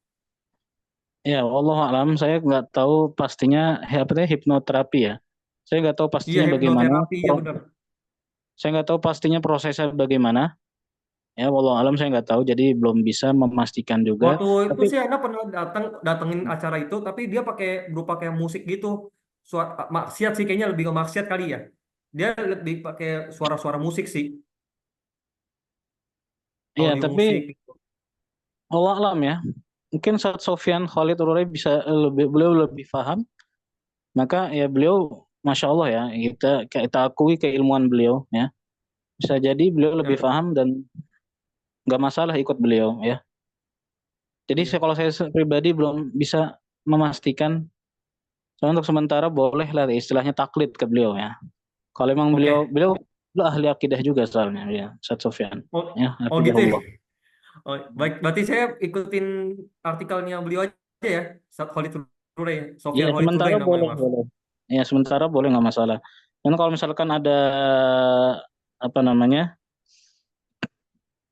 Ya, Allah alam, saya nggak tahu pastinya, apa itu, hipnoterapi, ya. Saya nggak tahu Iya, pastinya bagaimana. hipnoterapi, iya benar. Saya nggak tahu pastinya prosesnya bagaimana. Ya, wallahu alam saya nggak tahu, jadi belum bisa memastikan juga. Waktu itu Tapi sih Ana pernah datengin acara itu, tapi dia berupa kayak musik gitu. Maksiat sih kayaknya lebih ke maksiat kali ya. Dia lebih pakai suara-suara musik sih, iya, audio tapi musik. Allah alam ya. Mungkin saat Sofyan Khalid Rurai bisa beliau lebih paham, maka ya beliau Masya Allah ya, kita akui keilmuan beliau ya. Bisa jadi beliau Ya, lebih paham dan nggak masalah ikut beliau ya. Jadi iya. kalau saya pribadi belum bisa memastikan. Soalnya untuk sementara boleh lah istilahnya taklid ke beliau ya. Kalau emang beliau Oke. beliau beliau ahli akidah juga soalnya ya, Ustaz Sofyan. Oh, Ya, oh gitu ya. hafizahullah. Oh, baik, berarti saya ikutin artikelnya beliau aja ya. Khalid Ture, Ya, Sofyan Khalid Ture sementara namanya, boleh, maaf. boleh. Ya, sementara boleh nggak masalah. Dan kalau misalkan ada apa namanya,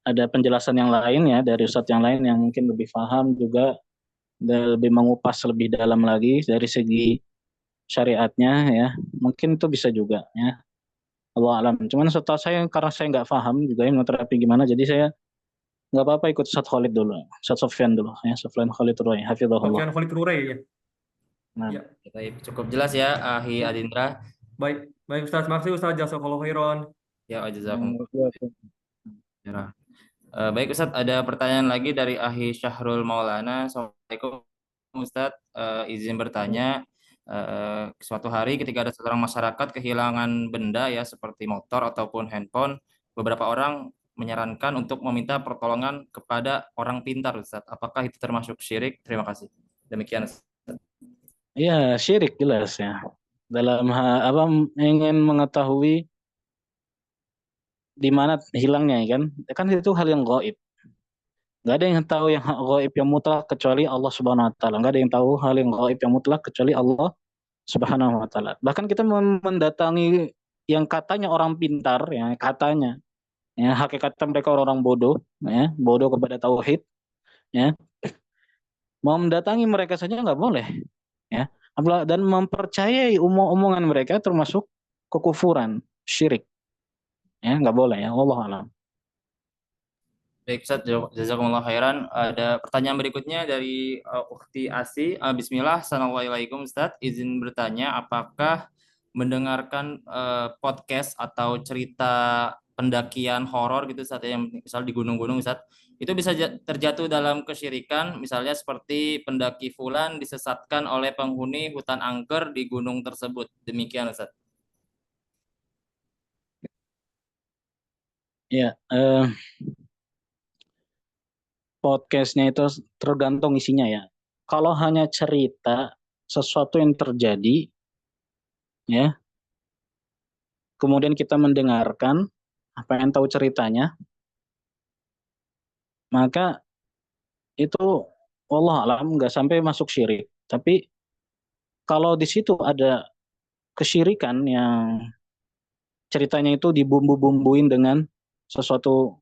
ada penjelasan yang lain ya dari Ustadz yang lain yang mungkin lebih paham juga dan lebih mengupas lebih dalam lagi dari segi syariatnya ya, mungkin itu bisa juga ya. Allah alam. Cuman setahu saya karena saya nggak paham juga terapi gimana, jadi saya nggak apa-apa ikut Ustadz Khalid dulu, Ustadz Sofyan dulu ya, Sofyan Khalid Roy, hafizahullah. Sofyan Khalid Ture ya. Nah, Ya, Kita cukup jelas ya, Ahi Adindra. baik. Baik Ustaz, makasih Ustaz Jazakallahu khairan. Ya, yang jazakumullah itu. khairan. Baik Ustadz, ada pertanyaan lagi dari Ahi Syahrul Maulana. Assalamualaikum Ustadz. Izin bertanya, suatu hari ketika ada seorang masyarakat kehilangan benda ya seperti motor ataupun handphone, beberapa orang menyarankan untuk meminta pertolongan kepada orang pintar Ustadz. Apakah itu termasuk syirik? Terima kasih. Demikian Ustadz. Iya, syirik jelas ya. Dalam apa ingin mengetahui di mana hilangnya ya kan? Kan itu hal yang gaib. Gak ada yang tahu yang gaib yang mutlak kecuali Allah Subhanahu Wa Taala. Gak ada yang tahu hal yang gaib yang mutlak kecuali Allah Subhanahu Wa Taala. Bahkan kita mendatangi yang katanya orang pintar, ya katanya, ya hakikatnya mereka orang-orang bodoh, ya bodoh kepada tauhid, ya mau mendatangi mereka saja nggak boleh, ya. Dan mempercayai omongan mereka termasuk kekufuran, syirik, ya nggak boleh ya. Allah alam. Baik, Ustaz, jazakumullah khairan. Ada pertanyaan berikutnya dari Ukhti Asi. Bismillah, assalamualaikum Ustaz. Izin bertanya, apakah mendengarkan podcast atau cerita pendakian horor gitu Ustaz, yang misal di gunung-gunung Ustaz, itu bisa terjatuh dalam kesyirikan, misalnya seperti pendaki fulan disesatkan oleh penghuni hutan angker di gunung tersebut. Demikian Ustaz. Ya, podcastnya itu tergantung isinya ya. Kalau hanya cerita sesuatu yang terjadi, ya, kemudian kita mendengarkan, apa yang tahu ceritanya, maka itu Allah alam nggak sampai masuk syirik. Tapi kalau di situ ada kesyirikan yang ceritanya itu dibumbu-bumbuin dengan sesuatu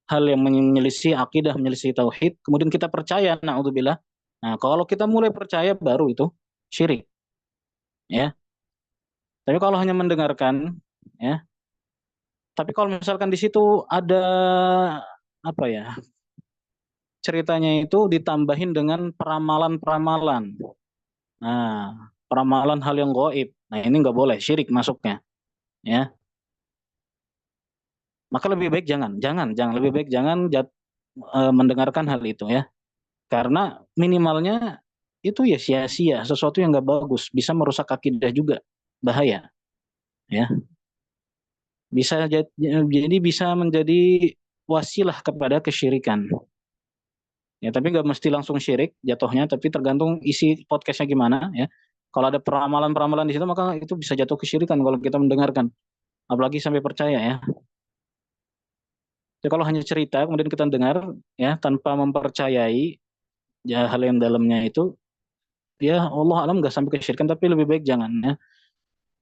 hal yang menyelisih akidah, menyelisih tauhid, kemudian kita percaya, naudzubillah. Nah, kalau kita mulai percaya baru itu syirik, ya. Tapi kalau hanya mendengarkan, ya. Tapi kalau misalkan di situ ada apa ya? Ceritanya itu ditambahin dengan peramalan-peramalan. Nah, peramalan hal yang gaib. Nah, ini nggak boleh syirik masuknya, ya. Maka lebih baik jangan lebih baik jangan mendengarkan hal itu ya. Karena minimalnya itu ya sia-sia, sesuatu yang nggak bagus, bisa merusak akidah juga, bahaya, ya. Jadi bisa menjadi wasilah kepada kesyirikan. Ya, tapi nggak mesti langsung syirik jatuhnya, tapi tergantung isi podcastnya gimana ya. Kalau ada peramalan-peramalan di situ maka itu bisa jatuh kesyirikan kalau kita mendengarkan, apalagi sampai percaya ya. Jadi kalau hanya cerita kemudian kita dengar ya tanpa mempercayai ya hal yang dalamnya itu, ya Allah alam nggak sampai kesyirikan, tapi lebih baik jangan ya.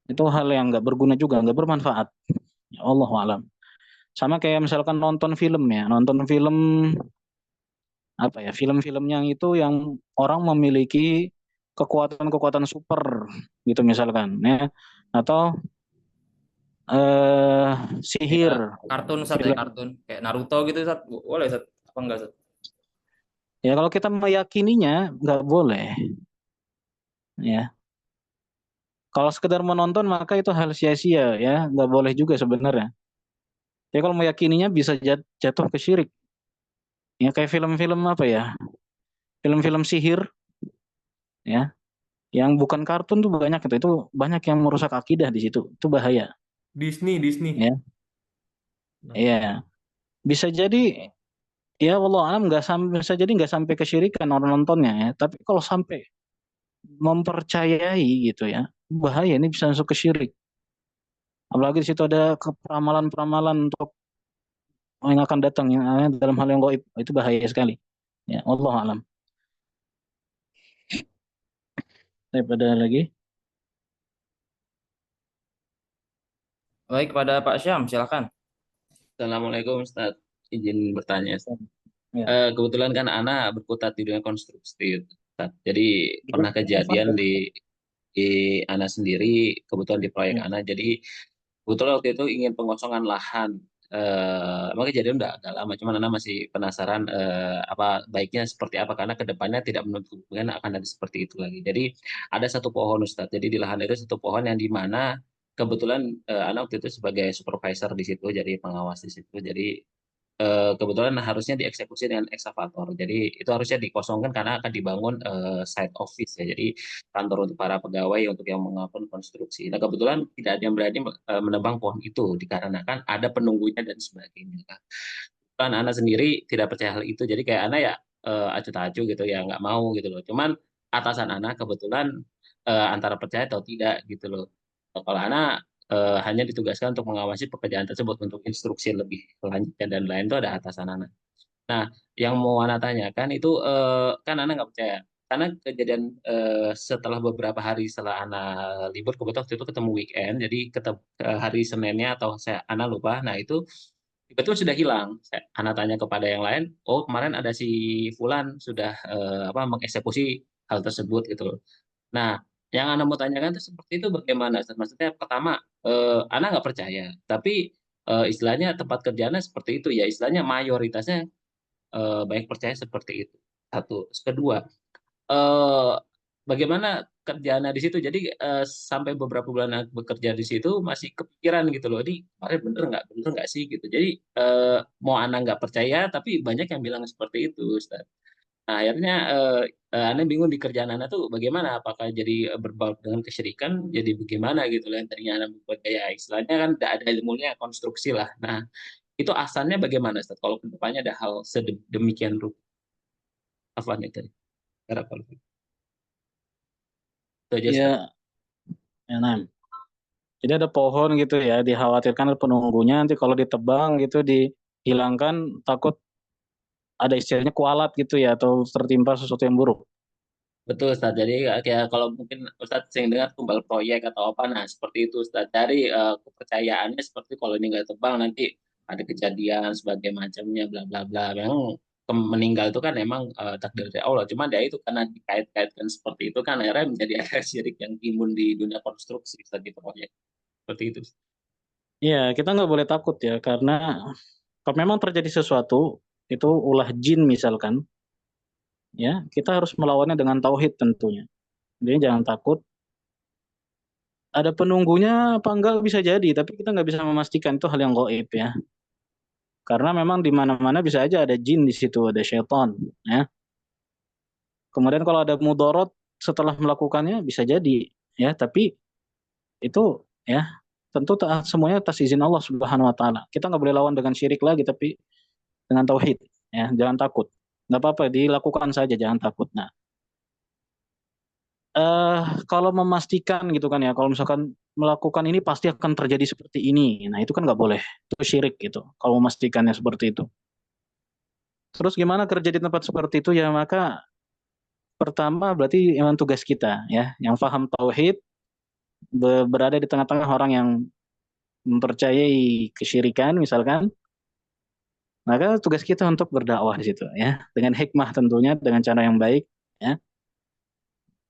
Itu hal yang nggak berguna juga, nggak bermanfaat. Ya Allah alam. Sama kayak misalkan nonton film ya, nonton film apa ya, film-film yang itu yang orang memiliki kekuatan-kekuatan super gitu misalkan ya, atau eh sihir, Kayak kartun Ustaz ya, film. kartun kayak Naruto gitu Ustaz. Boleh Ustaz? Apa enggak Ustaz? Ya kalau kita meyakininya nggak boleh. Ya, kalau sekedar menonton maka itu hal sia-sia ya, nggak boleh juga sebenarnya. Ya kalau meyakininya bisa jatuh ke syirik. Ya kayak film-film apa ya? Film-film sihir ya, yang bukan kartun tuh banyak itu. Itu banyak yang merusak akidah di situ. Itu bahaya. Disney. Ya, ya. Bisa jadi ya Allah alam nggak sampai bisa jadi nggak sampai kesyirikan orang nontonnya ya. Tapi kalau sampai mempercayai gitu ya, bahaya ini bisa masuk ke syirik. Apalagi di situ ada keperamalan-peramalan untuk yang akan datang yang dalam hal yang gaib itu bahaya sekali. Ya, Allah alam. Daripada lagi. Baik, kepada Pak Syam, silakan. Assalamualaikum Ustaz, izin bertanya. Ya. Kebetulan kan Ana berkutat di dunia konstruksi, Ustaz. Jadi pernah kejadian di Ana sendiri, kebetulan di proyek Ya. Ana. Jadi kebetulan waktu itu ingin pengosongan lahan. Emang kejadian udah agak lama, cuman Ana masih penasaran apa baiknya seperti apa karena kedepannya tidak menutup kemungkinan akan ada seperti itu lagi. Jadi ada satu pohon Ustaz. Jadi di lahan itu satu pohon yang di mana kebetulan Ana waktu itu sebagai supervisor di situ, jadi pengawas di situ. Jadi kebetulan harusnya dieksekusi dengan ekskavator. Jadi itu harusnya dikosongkan karena akan dibangun site office ya. Jadi kantor untuk para pegawai untuk yang melakukan konstruksi. Nah kebetulan tidak ada yang berani menebang pohon itu dikarenakan ada penunggunya dan sebagainya. Kan Ana sendiri tidak percaya hal itu. Jadi kayak Ana ya acuh tak acuh gitu ya nggak mau gitu loh. Cuman atasan Ana kebetulan antara percaya atau tidak gitu loh. Kalau Ana hanya ditugaskan untuk mengawasi pekerjaan tersebut untuk instruksi lebih lanjut dan lain itu ada atasan Ana. Nah, yang mau Ana tanyakan itu kan Ana nggak percaya. Karena kejadian setelah beberapa hari setelah Ana libur, kebetulan waktu itu ketemu weekend, jadi ketemu hari Seninnya atau Ana lupa. Nah itu tiba-tiba sudah hilang. Ana tanya kepada yang lain, oh kemarin ada si Fulan sudah apa mengeksekusi hal tersebut gitu loh. Nah, yang Ana mau tanyakan itu seperti itu bagaimana? Maksudnya pertama, Ana nggak percaya, tapi istilahnya tempat kerjanya seperti itu ya, istilahnya mayoritasnya banyak percaya seperti itu. Satu. Kedua, eh, bagaimana kerjaannya di situ? Jadi sampai beberapa bulan aku bekerja di situ masih kepikiran gitu loh. Ini kemarin bener nggak sih gitu. Jadi mau Ana nggak percaya, tapi banyak yang bilang seperti itu, Ustaz. Nah, akhirnya Ana bingung di kerjaan Ana tuh bagaimana? Apakah jadi berbaur dengan kesyirikan? Jadi bagaimana gitu loh? Yang tadinya Ana buat kayak istilahnya kan tidak ada ilmunya konstruksi lah. Nah, itu asalnya bagaimana, Ustaz? Kalau kedepannya ada hal sedemikian rupa, apa nih tadi? Harapan. Itu aja, Ustaz. Ya, ya, nah. Jadi ada pohon gitu ya, dikhawatirkan ada penunggunya nanti kalau ditebang gitu dihilangkan takut ada istilahnya kualat gitu ya atau tertimpa sesuatu yang buruk. Betul, Ustaz. Jadi kayak kalau mungkin Ustaz sering dengar tumbal proyek atau apa, nah seperti itu, Ustaz. Dari kepercayaannya seperti kalau ini nggak tebang nanti ada kejadian sebagai macamnya, bla bla bla. Memang meninggal itu kan memang takdir dari Allah. Cuma dia itu karena dikait-kaitkan seperti itu kan akhirnya menjadi ada syirik yang timbul di dunia konstruksi, Ustaz, di proyek. Seperti itu. Iya, kita nggak boleh takut ya karena kalau memang terjadi sesuatu itu ulah jin misalkan, ya kita harus melawannya dengan tauhid tentunya. Jadi jangan takut. Ada penunggunya apa enggak bisa jadi, tapi kita nggak bisa memastikan itu hal yang gaib ya. Karena memang di mana-mana bisa aja ada jin di situ, ada syaitan, ya. Kemudian kalau ada mudorot setelah melakukannya bisa jadi, ya. Tapi itu ya tentu semuanya atas izin Allah Subhanahu Wa Taala. Kita nggak boleh lawan dengan syirik lagi, tapi dengan tauhid, ya. Jangan takut. Nggak apa-apa, dilakukan saja, jangan takut. Nah, kalau memastikan gitu kan ya, kalau misalkan melakukan ini pasti akan terjadi seperti ini. Nah, itu kan nggak boleh. Itu syirik gitu. Kalau memastikannya seperti itu. Terus gimana kerja di tempat seperti itu ya maka pertama berarti memang tugas kita ya, yang paham tauhid berada di tengah-tengah orang yang mempercayai kesyirikan misalkan, maka tugas kita untuk berdakwah di situ ya, dengan hikmah tentunya, dengan cara yang baik ya,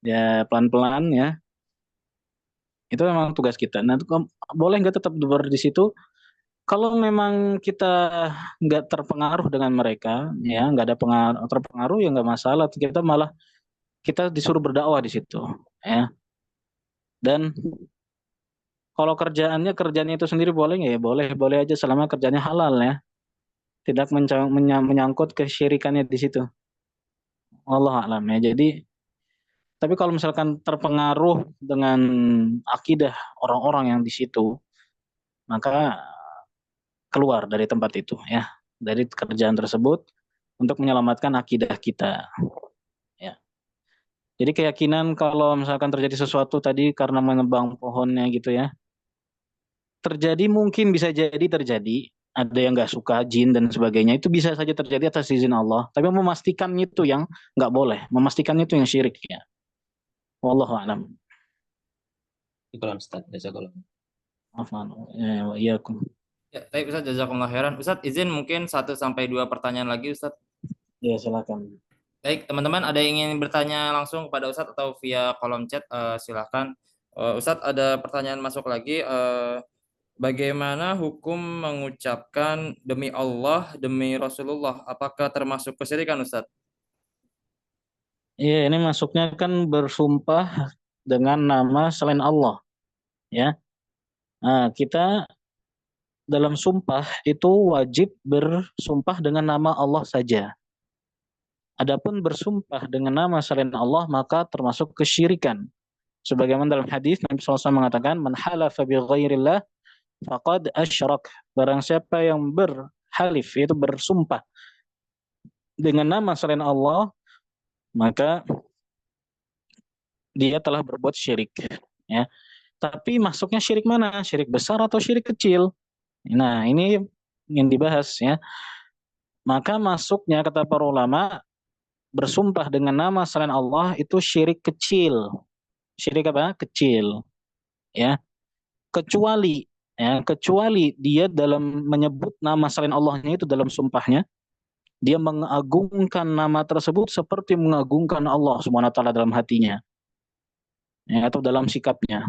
ya pelan-pelan ya. Itu memang tugas kita. Nah, boleh nggak tetap di situ? Kalau memang kita nggak terpengaruh dengan mereka, ya nggak ada terpengaruh ya nggak masalah. Kita malah kita disuruh berdakwah di situ, ya. Dan kalau kerjaannya itu sendiri boleh nggak ya? Boleh, boleh aja selama kerjanya halal ya. Tidak menyangkut kesyirikannya di situ. Allah alam ya. Jadi, tapi kalau misalkan terpengaruh dengan akidah orang-orang yang di situ, maka keluar dari tempat itu ya, dari kerjaan tersebut untuk menyelamatkan akidah kita. Ya. Jadi keyakinan kalau misalkan terjadi sesuatu tadi karena menebang pohonnya gitu ya, terjadi mungkin bisa jadi terjadi. Ada yang nggak suka jin dan sebagainya itu bisa saja terjadi atas izin Allah. Tapi memastikan itu yang nggak boleh, memastikan itu yang syirik ya. Wallahu a'lam. Itu Ustaz. Jazakallah. Afwan. Ya, wa iyyakum. Ya, baik Ustaz, jazakumullah khairan. Ustaz, izin mungkin 1 sampai 2 pertanyaan lagi Ustaz. Ya, silakan. Baik, teman-teman ada yang ingin bertanya langsung kepada Ustaz atau via kolom chat, silakan. Ustaz, ada pertanyaan masuk lagi. Bagaimana hukum mengucapkan demi Allah, demi Rasulullah? Apakah termasuk kesyirikan, Ustaz? Iya, ini masuknya kan bersumpah dengan nama selain Allah, ya. Nah, kita dalam sumpah itu wajib bersumpah dengan nama Allah saja. Adapun bersumpah dengan nama selain Allah maka termasuk kesyirikan. Sebagaimana dalam hadis Nabi SAW mengatakan, "Man halafa bi ghairillah faqad asyrak." Barang siapa yang berhalif, yaitu bersumpah dengan nama selain Allah, maka dia telah berbuat syirik. Ya. Tapi masuknya syirik mana? Syirik besar atau syirik kecil? Nah, ini yang dibahas ya. Maka masuknya kata para ulama bersumpah dengan nama selain Allah itu syirik kecil. Syirik apa? Kecil. Ya. Kecuali kecuali dia dalam menyebut nama selain Allahnya itu dalam sumpahnya dia mengagungkan nama tersebut seperti mengagungkan Allah Subhanahu wa taala dalam hatinya ya, atau dalam sikapnya.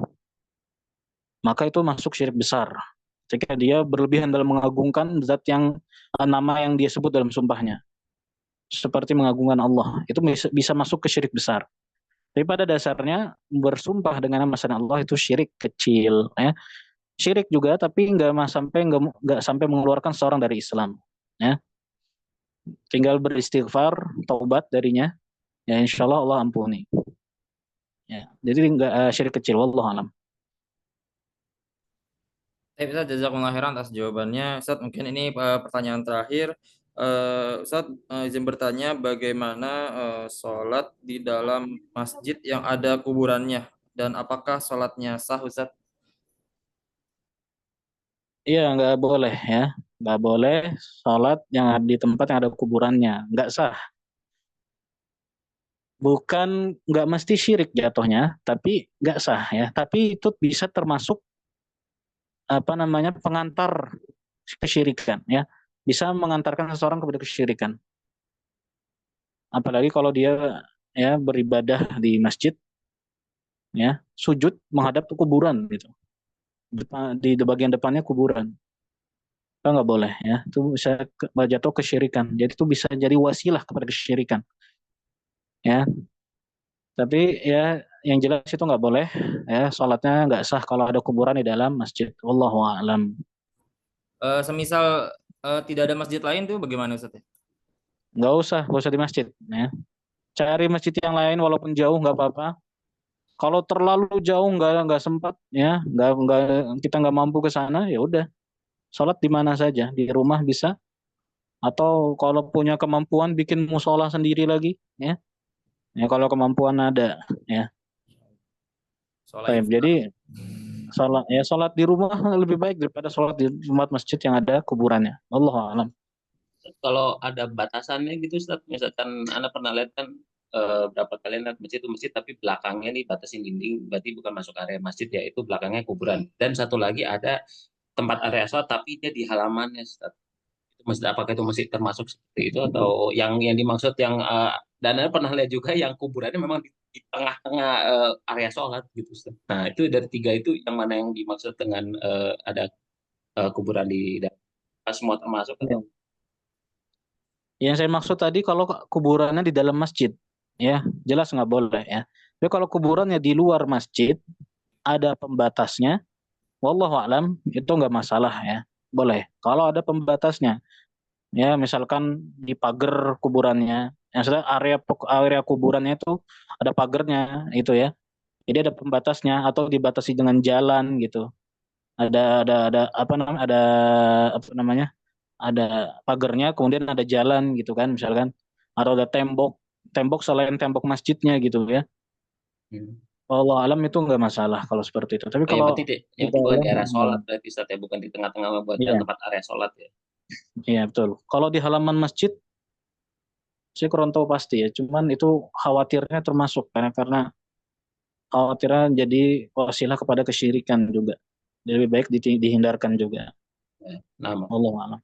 Maka itu masuk syirik besar. Jika dia berlebihan dalam mengagungkan zat yang nama yang dia sebut dalam sumpahnya seperti mengagungkan Allah, itu bisa masuk ke syirik besar. Tapi pada dasarnya bersumpah dengan nama selain Allah itu syirik kecil ya. Syirik juga tapi nggak sampai mengeluarkan seorang dari Islam ya. Tinggal beristighfar, taubat darinya ya, insya Allah Allah ampuni ya. Jadi nggak syirik kecil, wallahu alam. Ustaz, jazakumullah khairan atas jawabannya. Ustaz, mungkin ini pertanyaan terakhir. Ustaz, izin bertanya bagaimana sholat di dalam masjid yang ada kuburannya dan apakah sholatnya sah, Ustaz? Iya, nggak boleh ya. Nggak boleh sholat yang di tempat yang ada kuburannya. Nggak sah. Bukan nggak mesti syirik jatuhnya, tapi nggak sah ya. Tapi itu bisa termasuk apa namanya pengantar kesyirikan ya. Bisa mengantarkan seseorang kepada kesyirikan. Apalagi kalau dia ya beribadah di masjid ya, sujud menghadap ke kuburan gitu. Di bagian depannya kuburan. Itu nggak boleh ya. Itu bisa jatuh kesyirikan. Jadi itu bisa jadi wasilah kepada kesyirikan. Ya, tapi ya yang jelas itu nggak boleh ya, sholatnya nggak sah kalau ada kuburan di dalam masjid. Wallahu a'lam. Semisal tidak ada masjid lain tuh bagaimana, Ustaz? Nggak usah di masjid ya. Cari masjid yang lain walaupun jauh nggak apa-apa. Kalau terlalu jauh nggak sempat ya, nggak kita nggak mampu ke sana ya udah, sholat di mana saja, di rumah bisa, atau kalau punya kemampuan bikin musola sendiri lagi ya. Ya kalau kemampuan ada ya. Sholat Jadi sholat di rumah lebih baik daripada sholat di tempat masjid yang ada kuburannya. Wallahu a'lam. Kalau ada batasannya gitu Ustaz, misalkan Anda pernah lihat kan berapa kali lihat masjid itu masjid tapi belakangnya nih batasin dinding, berarti bukan masuk area masjid ya, itu belakangnya kuburan. Dan satu lagi ada tempat area sholat tapi dia di halamannya Ustaz. Itu masjid, apakah itu masih termasuk seperti itu atau yang dimaksud yang dan Anda pernah lihat juga yang kuburannya memang di di tengah-tengah area sholat gitu, Ustaz. Nah, itu dari tiga itu yang mana yang dimaksud dengan ada kuburan di dalam semua termasuk Ya. atau Yang saya maksud tadi kalau kuburannya di dalam masjid, ya jelas nggak boleh ya. Tapi kalau kuburannya di luar masjid, ada pembatasnya, wallahu alam itu nggak masalah ya, boleh. Kalau ada pembatasnya, ya misalkan di pagar kuburannya, yang sudah area kuburannya itu ada pagernya itu ya. Jadi ada pembatasnya atau dibatasi dengan jalan gitu. Ada apa namanya? Apa namanya? Ada pagernya, kemudian ada jalan gitu kan misalkan. Atau ada tembok selain tembok masjidnya gitu ya. hmm. Allah alam itu nggak masalah kalau seperti itu. Tapi Oh, yang kalau penting di yang penting bukan di dalam, area sholat berarti, Ustaz, ya, bukan di tengah-tengah buatnya iya, tempat area sholat ya. iya betul. Kalau di halaman masjid, saya kurang tahu pasti ya. Cuman itu khawatirnya termasuk karena khawatirnya jadi wasilah kepada kesyirikan juga. Lebih baik dihindarkan juga. Nah, Allah alam.